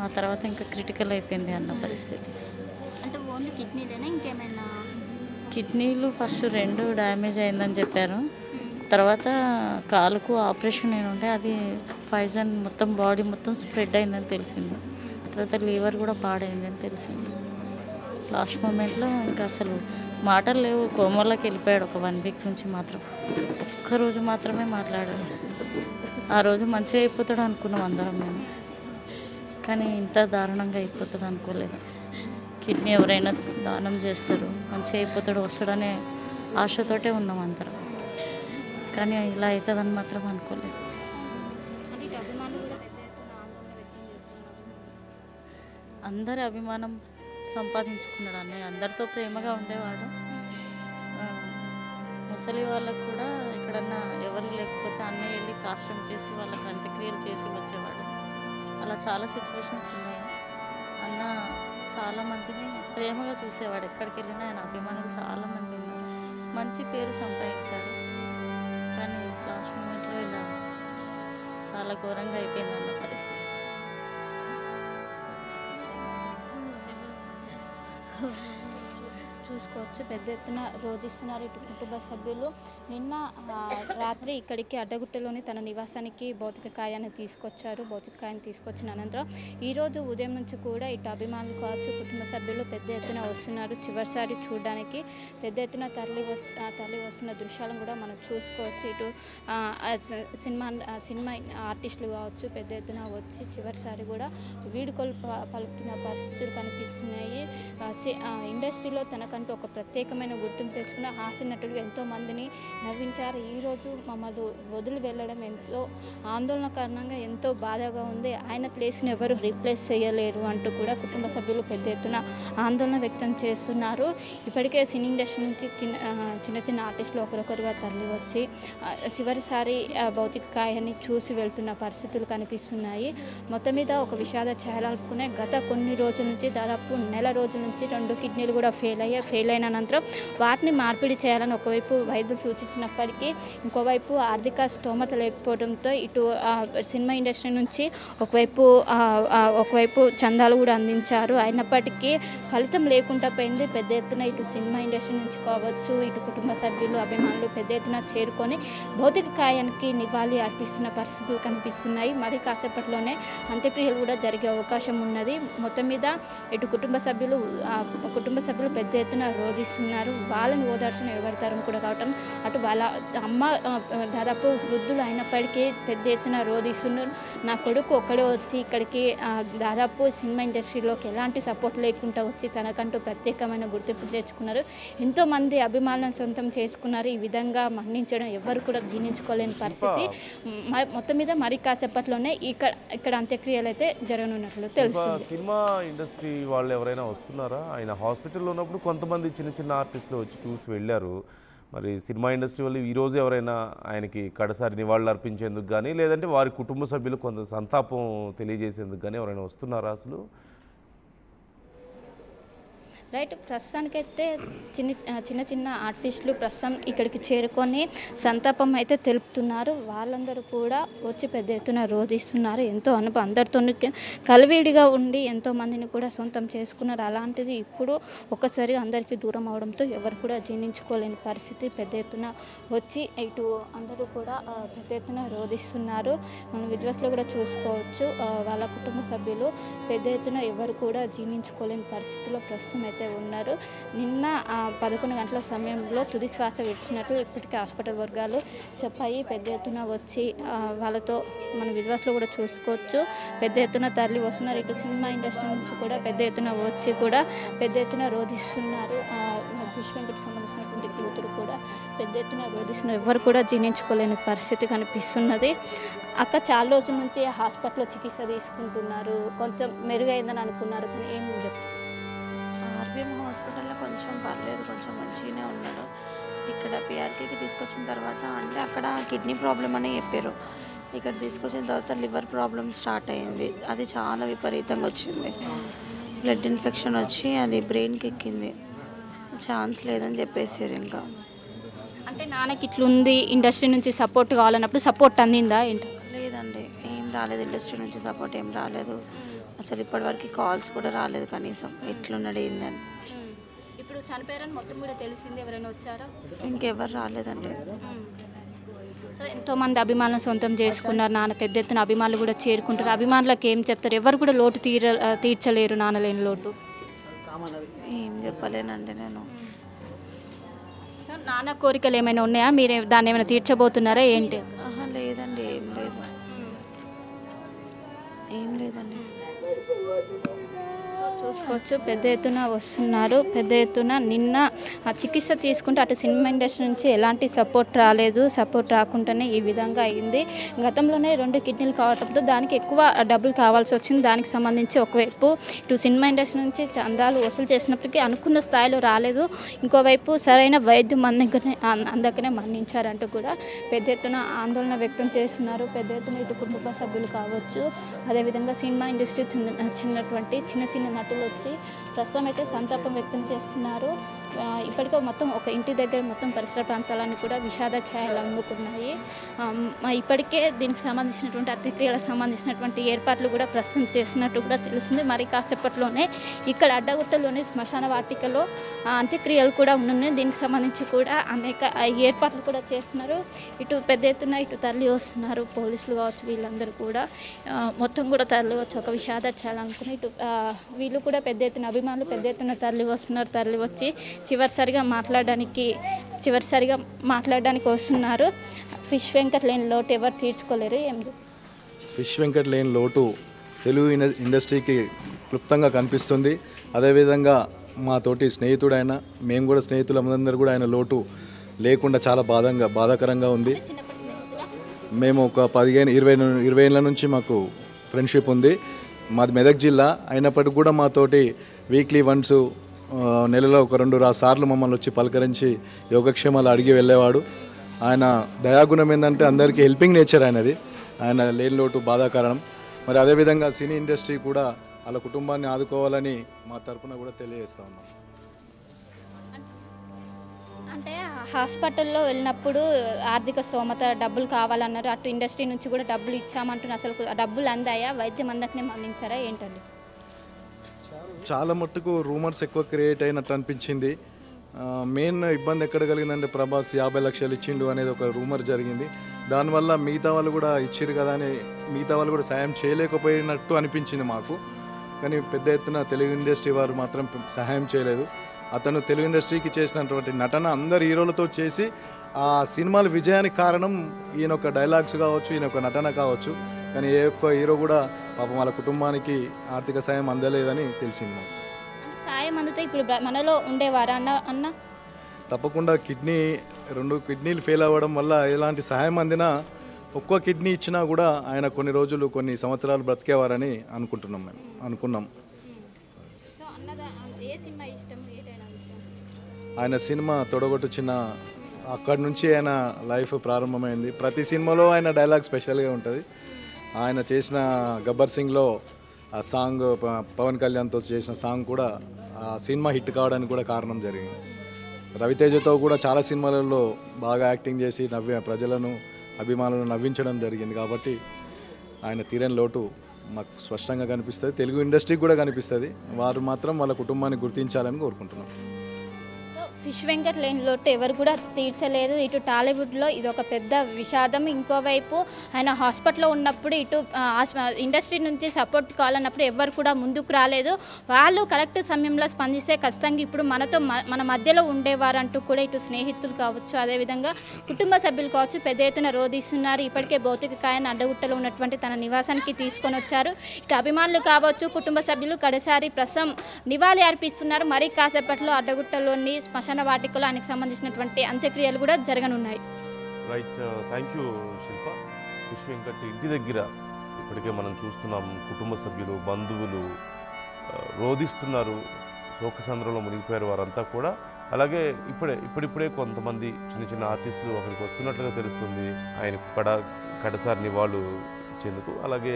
Speaker 11: ఆ తర్వాత ఇంకా క్రిటికల్ అయిపోయింది అన్న పరిస్థితి.
Speaker 4: అంటే ఓన్లీ కిడ్నీలేనా ఇంకేమైనా?
Speaker 11: కిడ్నీలు ఫస్ట్ 2 డ్యామేజ్ అయిందని చెప్పారు. తర్వాత కాలుకు ఆపరేషన్ ఉండే అది పాయిజన్ మొత్తం బాడీ మొత్తం స్ప్రెడ్ అయిందని తెలిసింది. తర్వాత లివర్ కూడా పాడైందని తెలిసింది. లాస్ట్ మూమెంట్లో ఇంకా అసలు మాటలు లేవు. కోమలోకి వెళ్ళిపోయాడు. ఒక 1 వీక్ నుంచి మాత్రం ఒక్కరోజు మాత్రమే మాట్లాడాడు. ఆ రోజు మంచిగా అయిపోతాడు అనుకున్నాం అందరం మేము. కానీ ఇంత దారుణంగా అయిపోతుంది అనుకోలేదు. కిడ్నీ ఎవరైనా దానం చేస్తారు, మంచిగా అయిపోతాడు, వస్తాడనే ఆశతోటే ఉన్నాం అందరం. కానీ ఇలా అవుతుందని మాత్రం అనుకోలేదు. అందరి అభిమానం సంపాదించుకున్నాడు అన్నయ్య. అందరితో ప్రేమగా ఉండేవాడు. ముసలి వాళ్ళకు కూడా ఎక్కడన్నా ఎవరు లేకపోతే అన్నయ్య వెళ్ళి కాష్టం చేసి వాళ్ళకి అంత్యక్రియలు చేసి వచ్చేవాడు. అలా చాలా సిచ్యువేషన్స్ ఉన్నాయి. అన్న చాలామందిని ప్రేమగా చూసేవాడు. ఎక్కడికి వెళ్ళినా ఆయన అభిమానులు చాలామంది ఉన్నారు. మంచి పేరు సంపాదించాడు. కానీ లాస్ట్ మూమెంట్లో ఇలా చాలా ఘోరంగా అయిపోయింది అన్న పరిస్థితి.
Speaker 4: చూసుకోవచ్చు పెద్ద ఎత్తున రోధిస్తున్నారు ఇటు కుటుంబ సభ్యులు. నిన్న రాత్రి ఇక్కడికి అడ్డగుట్టలోని తన నివాసానికి భౌతిక కాయాన్ని తీసుకొచ్చిన అనంతరం ఈరోజు ఉదయం నుంచి కూడా ఇటు అభిమానులు కావచ్చు కుటుంబ సభ్యులు పెద్ద ఎత్తున వస్తున్నారు. చివరిసారి చూడడానికి పెద్ద ఎత్తున తరలి వస్తున్న దృశ్యాలను కూడా మనం చూసుకోవచ్చు. ఇటు సినిమా ఆర్టిస్టులు కావచ్చు పెద్ద ఎత్తున వచ్చి చివరిసారి కూడా వీడుకోలు పలుకుతున్న పరిస్థితులు కనిపిస్తున్నాయి. ఇండస్ట్రీలో తనకంటూ ఒక ప్రత్యేకమైన గుర్తింపు తెచ్చుకున్న హాస్య నటులు ఎంతోమందిని నవ్వించారు. ఈరోజు మమ్మల్ని వదిలి వెళ్ళడం ఎంతో ఆందోళనకరంగా ఎంతో బాధగా ఉంది. ఆయన ప్లేస్ని ఎవరు రీప్లేస్ చేయలేరు అంటూ కూడా కుటుంబ సభ్యులు పెద్ద ఎత్తున ఆందోళన వ్యక్తం చేస్తున్నారు. ఇప్పటికే సినీ ఇండస్ట్రీ నుంచి చిన్న ఆర్టిస్టులు ఒకరొకరుగా తరలి వచ్చి చివరిసారి భౌతిక కాయాన్ని చూసి వెళ్తున్న పరిస్థితులు కనిపిస్తున్నాయి. మొత్తం మీద ఒక విషాద ఛాయలుకునే గత కొన్ని రోజుల నుంచి దాదాపు నెల రోజుల నుంచి 2 కిడ్నీలు కూడా ఫెయిల్ ఫెయిల్ అయిన అనంతరం వాటిని మార్పిడి చేయాలని ఒకవైపు వైద్యులు సూచించినప్పటికీ ఇంకోవైపు ఆర్థిక స్తోమత లేకపోవడంతో ఇటు సినిమా ఇండస్ట్రీ నుంచి ఒకవైపు చందాలు కూడా అందించారు. అయినప్పటికీ ఫలితం లేకుండా పోయింది. పెద్ద ఎత్తున ఇటు సినిమా ఇండస్ట్రీ నుంచి కావచ్చు, ఇటు కుటుంబ సభ్యులు, అభిమానులు పెద్ద ఎత్తున చేరుకొని భౌతిక కాయానికి నివాళి అర్పిస్తున్న పరిస్థితులు కనిపిస్తున్నాయి. మరి కాసేపట్లోనే అంత్యక్రియలు కూడా జరిగే అవకాశం ఉన్నది. మొత్తం మీద ఇటు కుటుంబ సభ్యులు పెద్ద ఎత్తున రోధిస్తున్నారు. వాళ్ళని ఓదార్చిన ఎవరి తరం కూడా కావటం, అటు వాళ్ళ అమ్మ దాదాపు వృద్ధులు అయినప్పటికీ పెద్ద ఎత్తున రోధిస్తున్నారు. నా కొడుకు ఒక్కడే వచ్చి ఇక్కడికి దాదాపు సినిమా ఇండస్ట్రీలోకి ఎలాంటి సపోర్ట్ లేకుండా వచ్చి తనకంటూ ప్రత్యేకమైన గుర్తింపు తెచ్చుకున్నారు. ఎంతోమంది అభిమానులను సొంతం చేసుకున్నారు. ఈ విధంగా మరణించడం ఎవరు కూడా జీర్ణించుకోలేని పరిస్థితి. మొత్తం మీద మరి కాసేపట్లోనే ఇక్కడ అంత్యక్రియలు అయితే జరగనున్నట్లు తెలుస్తుంది.
Speaker 12: సినిమా ఇండస్ట్రీ వాళ్ళు ఎవరైనా వస్తున్నారా? ఆయన హాస్పిటల్లో ఉన్నప్పుడు కొంతమంది చిన్న చిన్న ఆర్టిస్టులు వచ్చి చూసి వెళ్ళారు. మరి సినిమా ఇండస్ట్రీ వాళ్ళు ఈరోజు ఎవరైనా ఆయనకి కడసారి నివాళులు అర్పించేందుకు కానీ, లేదంటే వారి కుటుంబ సభ్యులు కొంత సంతాపం తెలియజేసేందుకు కానీ ఎవరైనా వస్తున్నారా అసలు?
Speaker 4: రైట్, ప్రస్తుతానికైతే చిన్న చిన్న ఆర్టిస్టులు ప్రస్తుతం ఇక్కడికి చేరుకొని సంతాపం అయితే తెలుపుతున్నారు. వాళ్ళందరూ కూడా వచ్చి పెద్ద ఎత్తున రోధిస్తున్నారు. ఎంతో అందరితో కలివిడిగా ఉండి ఎంతోమందిని కూడా సొంతం చేసుకున్నారు. అలాంటిది ఇప్పుడు ఒక్కసారి అందరికీ దూరం అవడంతో ఎవరు కూడా జీర్ణించుకోలేని పరిస్థితి. పెద్ద ఎత్తున వచ్చి ఇటు అందరూ కూడా పెద్ద ఎత్తున రోధిస్తున్నారు. మనం విజువల్స్లో కూడా చూసుకోవచ్చు. వాళ్ళ కుటుంబ సభ్యులు పెద్ద ఎత్తున ఎవరు కూడా జీర్ణించుకోలేని పరిస్థితిలో ప్రస్తుతం అయితే ఉన్నారు. నిన్న 11 గంటల సమయంలో తుది శ్వాస విడిచినట్లు ఇప్పటికే హాస్పిటల్ వర్గాలు చెప్పాయి. పెద్ద ఎత్తున వచ్చి వాళ్ళతో మన విజువల్స్లో కూడా చూసుకోవచ్చు. పెద్ద ఎత్తున తరలి వస్తున్నారు. ఇటు సినిమా ఇండస్ట్రీ నుంచి కూడా పెద్ద ఎత్తున వచ్చి కూడా పెద్ద ఎత్తున రోధిస్తున్నారు. ఫిష్ వెంకట్ సంబంధించినటువంటి కూతురు కూడా పెద్ద ఎత్తున రోధిస్తున్నారు. ఎవరు కూడా జీర్ణించుకోలేని పరిస్థితి కనిపిస్తున్నది. అక్క చాలా రోజుల నుంచి హాస్పిటల్లో చికిత్స తీసుకుంటున్నారు. కొంచెం మెరుగైందని అనుకున్నారు, కానీ ఏం చెప్తారు?
Speaker 13: ఆర్బీఎం హాస్పిటల్లో కొంచెం పర్లేదు, కొంచెం మంచిగానే ఉన్నాడు. ఇక్కడ పిఆర్కేకి తీసుకొచ్చిన తర్వాత అంటే అక్కడ కిడ్నీ ప్రాబ్లం అని చెప్పారు. ఇక్కడ తీసుకొచ్చిన తర్వాత లివర్ ప్రాబ్లం స్టార్ట్ అయ్యింది. అది చాలా విపరీతంగా వచ్చింది. బ్లడ్ ఇన్ఫెక్షన్ వచ్చి అది బ్రెయిన్కి ఎక్కింది. ఛాన్స్ లేదని చెప్పేసారు. ఇంకా
Speaker 4: అంటే నాన్నకి ఇట్లుంది, ఇండస్ట్రీ నుంచి సపోర్ట్ కావాలన్నప్పుడు సపోర్ట్ అందిందా ఏంటి?
Speaker 13: లేదండి, ఏం రాలేదు. ఇండస్ట్రీ నుంచి సపోర్ట్ ఏం రాలేదు. అసలు ఇప్పటివరకు కాల్స్ కూడా రాలేదు కనీసం ఎట్లున్నాడు ఏందని.
Speaker 4: ఇప్పుడు చనిపోయారని మొత్తం కూడా తెలిసింది. ఎవరైనా వచ్చారా?
Speaker 13: ఇంకెవరు రాలేదండి.
Speaker 4: సో ఎంతోమంది అభిమానులు సొంతం చేసుకున్నారు. నాన్న పెద్ద ఎత్తున అభిమానులు కూడా చేరుకుంటారు. అభిమానులకు ఏం చెప్తారు? ఎవరు కూడా లోటు తీర్చలేరు, నాన్న లేని లోటు.
Speaker 13: ఏం చెప్పలేనండి నేను.
Speaker 4: సో నాన్న కోరికలు ఏమైనా ఉన్నాయా? మీరు దాన్ని ఏమైనా తీర్చబోతున్నారా ఏంటి?
Speaker 13: లేదండి, ఏం లేదండి.
Speaker 4: సో చూసుకోవచ్చు, పెద్ద ఎత్తున వస్తున్నారు. పెద్ద ఎత్తున నిన్న చికిత్స తీసుకుంటే అటు సినిమా ఇండస్ట్రీ నుంచి ఎలాంటి సపోర్ట్ రాలేదు. సపోర్ట్ రాకుండానే ఈ విధంగా అయింది. గతంలోనే 2 కిడ్నీలు కావడంతో దానికి ఎక్కువ డబ్బులు కావాల్సి వచ్చింది. దానికి సంబంధించి ఒకవైపు ఇటు సినిమా ఇండస్ట్రీ నుంచి చందాలు వసూలు చేసినప్పటికీ అనుకున్న స్థాయిలో రాలేదు. ఇంకోవైపు సరైన వైద్యం అందకనే మరణించారంటూ కూడా పెద్ద ఎత్తున ఆందోళన వ్యక్తం చేస్తున్నారు. పెద్ద ఎత్తున ఇటు కుటుంబ సభ్యులు కావచ్చు, అదేవిధంగా సినిమా ఇండస్ట్రీ చిన్న చిన్న నటులు వచ్చి ప్రస్తుతం అయితే సంతాపం వ్యక్తం చేస్తున్నారు. ఇప్పటికే మొత్తం ఒక ఇంటి దగ్గర మొత్తం పరిసర ప్రాంతాలను కూడా విషాద ఛాయలు అమ్ముకున్నాయి. ఇప్పటికే దీనికి సంబంధించినటువంటి అంత్యక్రియలకు సంబంధించినటువంటి ఏర్పాట్లు కూడా ప్రస్తుతం చేస్తున్నట్టు కూడా తెలుస్తుంది. మరి కాసేపట్లోనే ఇక్కడ అడ్డగుట్టలోని శ్మశాన వాటికలో అంత్యక్రియలు కూడా ఉన్నాయి. దీనికి సంబంధించి కూడా అనేక ఏర్పాట్లు కూడా చేస్తున్నారు. ఇటు పెద్ద ఎత్తున ఇటు తరలి వస్తున్నారు పోలీసులు కావచ్చు, వీళ్ళందరూ కూడా మొత్తం కూడా తరలి వచ్చి ఒక విషాద ఛాయలు అనుకుని ఇటు వీళ్ళు కూడా పెద్ద ఎత్తున అభిమానులు పెద్ద ఎత్తున తరలి వస్తున్నారు. తరలి వచ్చి చివరిసారిగా మాట్లాడడానికి వస్తున్నారు. ఫిష్ వెంకట్ లేని లోటు ఎవరు తీర్చుకోలేరు.
Speaker 14: ఫిష్ వెంకట్ లేని లోటు తెలుగు ఇండస్ట్రీకి క్లుప్తంగా కనిపిస్తుంది. అదేవిధంగా మా తోటి స్నేహితుడైన మేము కూడా స్నేహితులందరూ కూడా ఆయన లోటు లేకుండా చాలా బాధాకరంగా ఉంది. మేము ఒక 15-20 ఏళ్ళ నుంచి మాకు ఫ్రెండ్షిప్ ఉంది. మాది మెదక్ జిల్లా అయినప్పటికీ కూడా మాతోటి వీక్లీ వన్స్ నెలలో ఒక 2 సార్లు మమ్మల్ని వచ్చి పలకరించి యోగక్షేమాలు అడిగి వెళ్ళేవాడు. ఆయన దయాగుణం ఏంటంటే అందరికీ హెల్పింగ్ నేచర్ ఆయనది. ఆయన లేని లోటు బాధాకరణం. మరి అదేవిధంగా సినీ ఇండస్ట్రీ కూడా వాళ్ళ కుటుంబాన్ని ఆదుకోవాలని మా తరపున కూడా తెలియజేస్తా ఉన్నాం.
Speaker 4: అంటే హాస్పిటల్లో వెళ్ళినప్పుడు ఆర్థిక స్తోమత డబ్బులు కావాలన్నారు, అటు ఇండస్ట్రీ నుంచి కూడా డబ్బులు ఇచ్చామంటున్నారు. అసలు డబ్బులు అందాయా, వైద్యం అందకనే మరణించారా ఏంటండి?
Speaker 14: చాలా మట్టుకు రూమర్స్ ఎక్కువ క్రియేట్ అయినట్టు అనిపించింది. మెయిన్ ఇబ్బంది ఎక్కడ కలిగిందంటే ప్రభాస్ 50 లక్షలు ఇచ్చిండు అనేది ఒక రూమర్ జరిగింది. దానివల్ల మిగతా వాళ్ళు కూడా ఇచ్చిరు కదా అని మిగతా వాళ్ళు కూడా సాయం చేయలేకపోయినట్టు అనిపించింది మాకు. కానీ పెద్ద ఎత్తున తెలుగు ఇండస్ట్రీ వారు మాత్రం సహాయం చేయలేదు. అతను తెలుగు ఇండస్ట్రీకి చేసినటువంటి నటన అందరు హీరోలతో చేసి ఆ సినిమాల విజయానికి కారణం ఈయన ఒక డైలాగ్స్ కావచ్చు, ఈయన ఒక నటన కావచ్చు. కానీ ఏ ఒక్క హీరో కూడా పాపం వాళ్ళ కుటుంబానికి ఆర్థిక సాయం అందలేదని తెలిసింది మాకు.
Speaker 4: సాయం అందుతే ఇప్పుడు మనలో ఉండేవారా అన్న?
Speaker 14: తప్పకుండా 2 కిడ్నీలు ఫెయిల్ అవ్వడం వల్ల ఎలాంటి సహాయం అందినా ఒక్కో కిడ్నీ ఇచ్చినా కూడా ఆయన కొన్ని సంవత్సరాలు బ్రతికేవారని అనుకున్నాం. ఆయన సినిమా తొడగొట్టు చిన్న అక్కడి నుంచి ఆయన లైఫ్ ప్రారంభమైంది. ప్రతి సినిమాలో ఆయన డైలాగ్ స్పెషల్గా ఉంటుంది. ఆయన చేసిన గబ్బర్ సింగ్లో ఆ సాంగ్ పవన్ కళ్యాణ్తో చేసిన సాంగ్ కూడా ఆ సినిమా హిట్ కావడానికి కూడా కారణం జరిగింది. రవితేజతో కూడా చాలా సినిమాలలో బాగా యాక్టింగ్ చేసి ప్రజలను అభిమానులను నవ్వించడం జరిగింది. కాబట్టి ఆయన తీరని లోటు మాకు స్పష్టంగా కనిపిస్తుంది, తెలుగు ఇండస్ట్రీకి కూడా కనిపిస్తుంది. వారు మాత్రం వాళ్ళ కుటుంబాన్ని గుర్తించాలని కోరుకుంటున్నాం.
Speaker 4: ఫిష్ వెంకట్ లేని లోటు ఎవరు కూడా తీర్చలేదు. ఇటు టాలీవుడ్లో ఇది ఒక పెద్ద విషాదం. ఇంకోవైపు ఆయన హాస్పిటల్లో ఉన్నప్పుడు ఇటు ఇండస్ట్రీ నుంచి సపోర్ట్ కావాలన్నప్పుడు ఎవరు కూడా ముందుకు రాలేదు. వాళ్ళు కరెక్ట్ సమయంలో స్పందిస్తే ఖచ్చితంగా ఇప్పుడు మన మధ్యలో ఉండేవారంటూ కూడా ఇటు స్నేహితులు కావచ్చు, అదేవిధంగా కుటుంబ సభ్యులు కావచ్చు పెద్ద ఎత్తున రోధిస్తున్నారు. ఇప్పటికే భౌతిక కాయాన్ని అడ్డగుట్టలో ఉన్నటువంటి తన నివాసానికి తీసుకొని వచ్చారు. ఇటు అభిమానులు కావచ్చు, కుటుంబ సభ్యులు కడసారి ప్రసం నివాళి అర్పిస్తున్నారు. మరి కాసేపట్లో అడ్డగుట్టలోని శ్మశాన వాటికలో ఆయనకు సంబంధించినటువంటి అంత్యక్రియలు కూడా జరగనున్నాయి.
Speaker 12: Right, thank you Shilpa. Fish Venkat ఇంటి దగ్గర ఇప్పటికే మనం చూస్తున్నాం, కుటుంబ సభ్యులు బంధువులు రోధిస్తున్నారు, శోకసంద్రంలో మునిగిపోయారు వారంతా కూడా. అలాగే ఇప్పుడిప్పుడే కొంతమంది చిన్న ఆర్టిస్టులు అక్కడికి వస్తున్నట్లుగా తెలుస్తుంది ఆయనకు కడసారి నివాళులు ఇచ్చేందుకు. అలాగే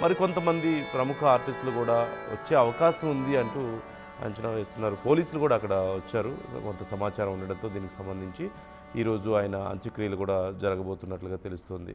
Speaker 12: మరికొంతమంది ప్రముఖ ఆర్టిస్టులు కూడా వచ్చే అవకాశం ఉంది అంటూ అంచనా వేస్తున్నారు. పోలీసులు కూడా అక్కడ వచ్చారు. కొంత సమాచారం ఉండడంతో దీనికి సంబంధించి ఈరోజు ఆయన అంత్యక్రియలు కూడా జరగబోతున్నట్లుగా తెలుస్తుంది.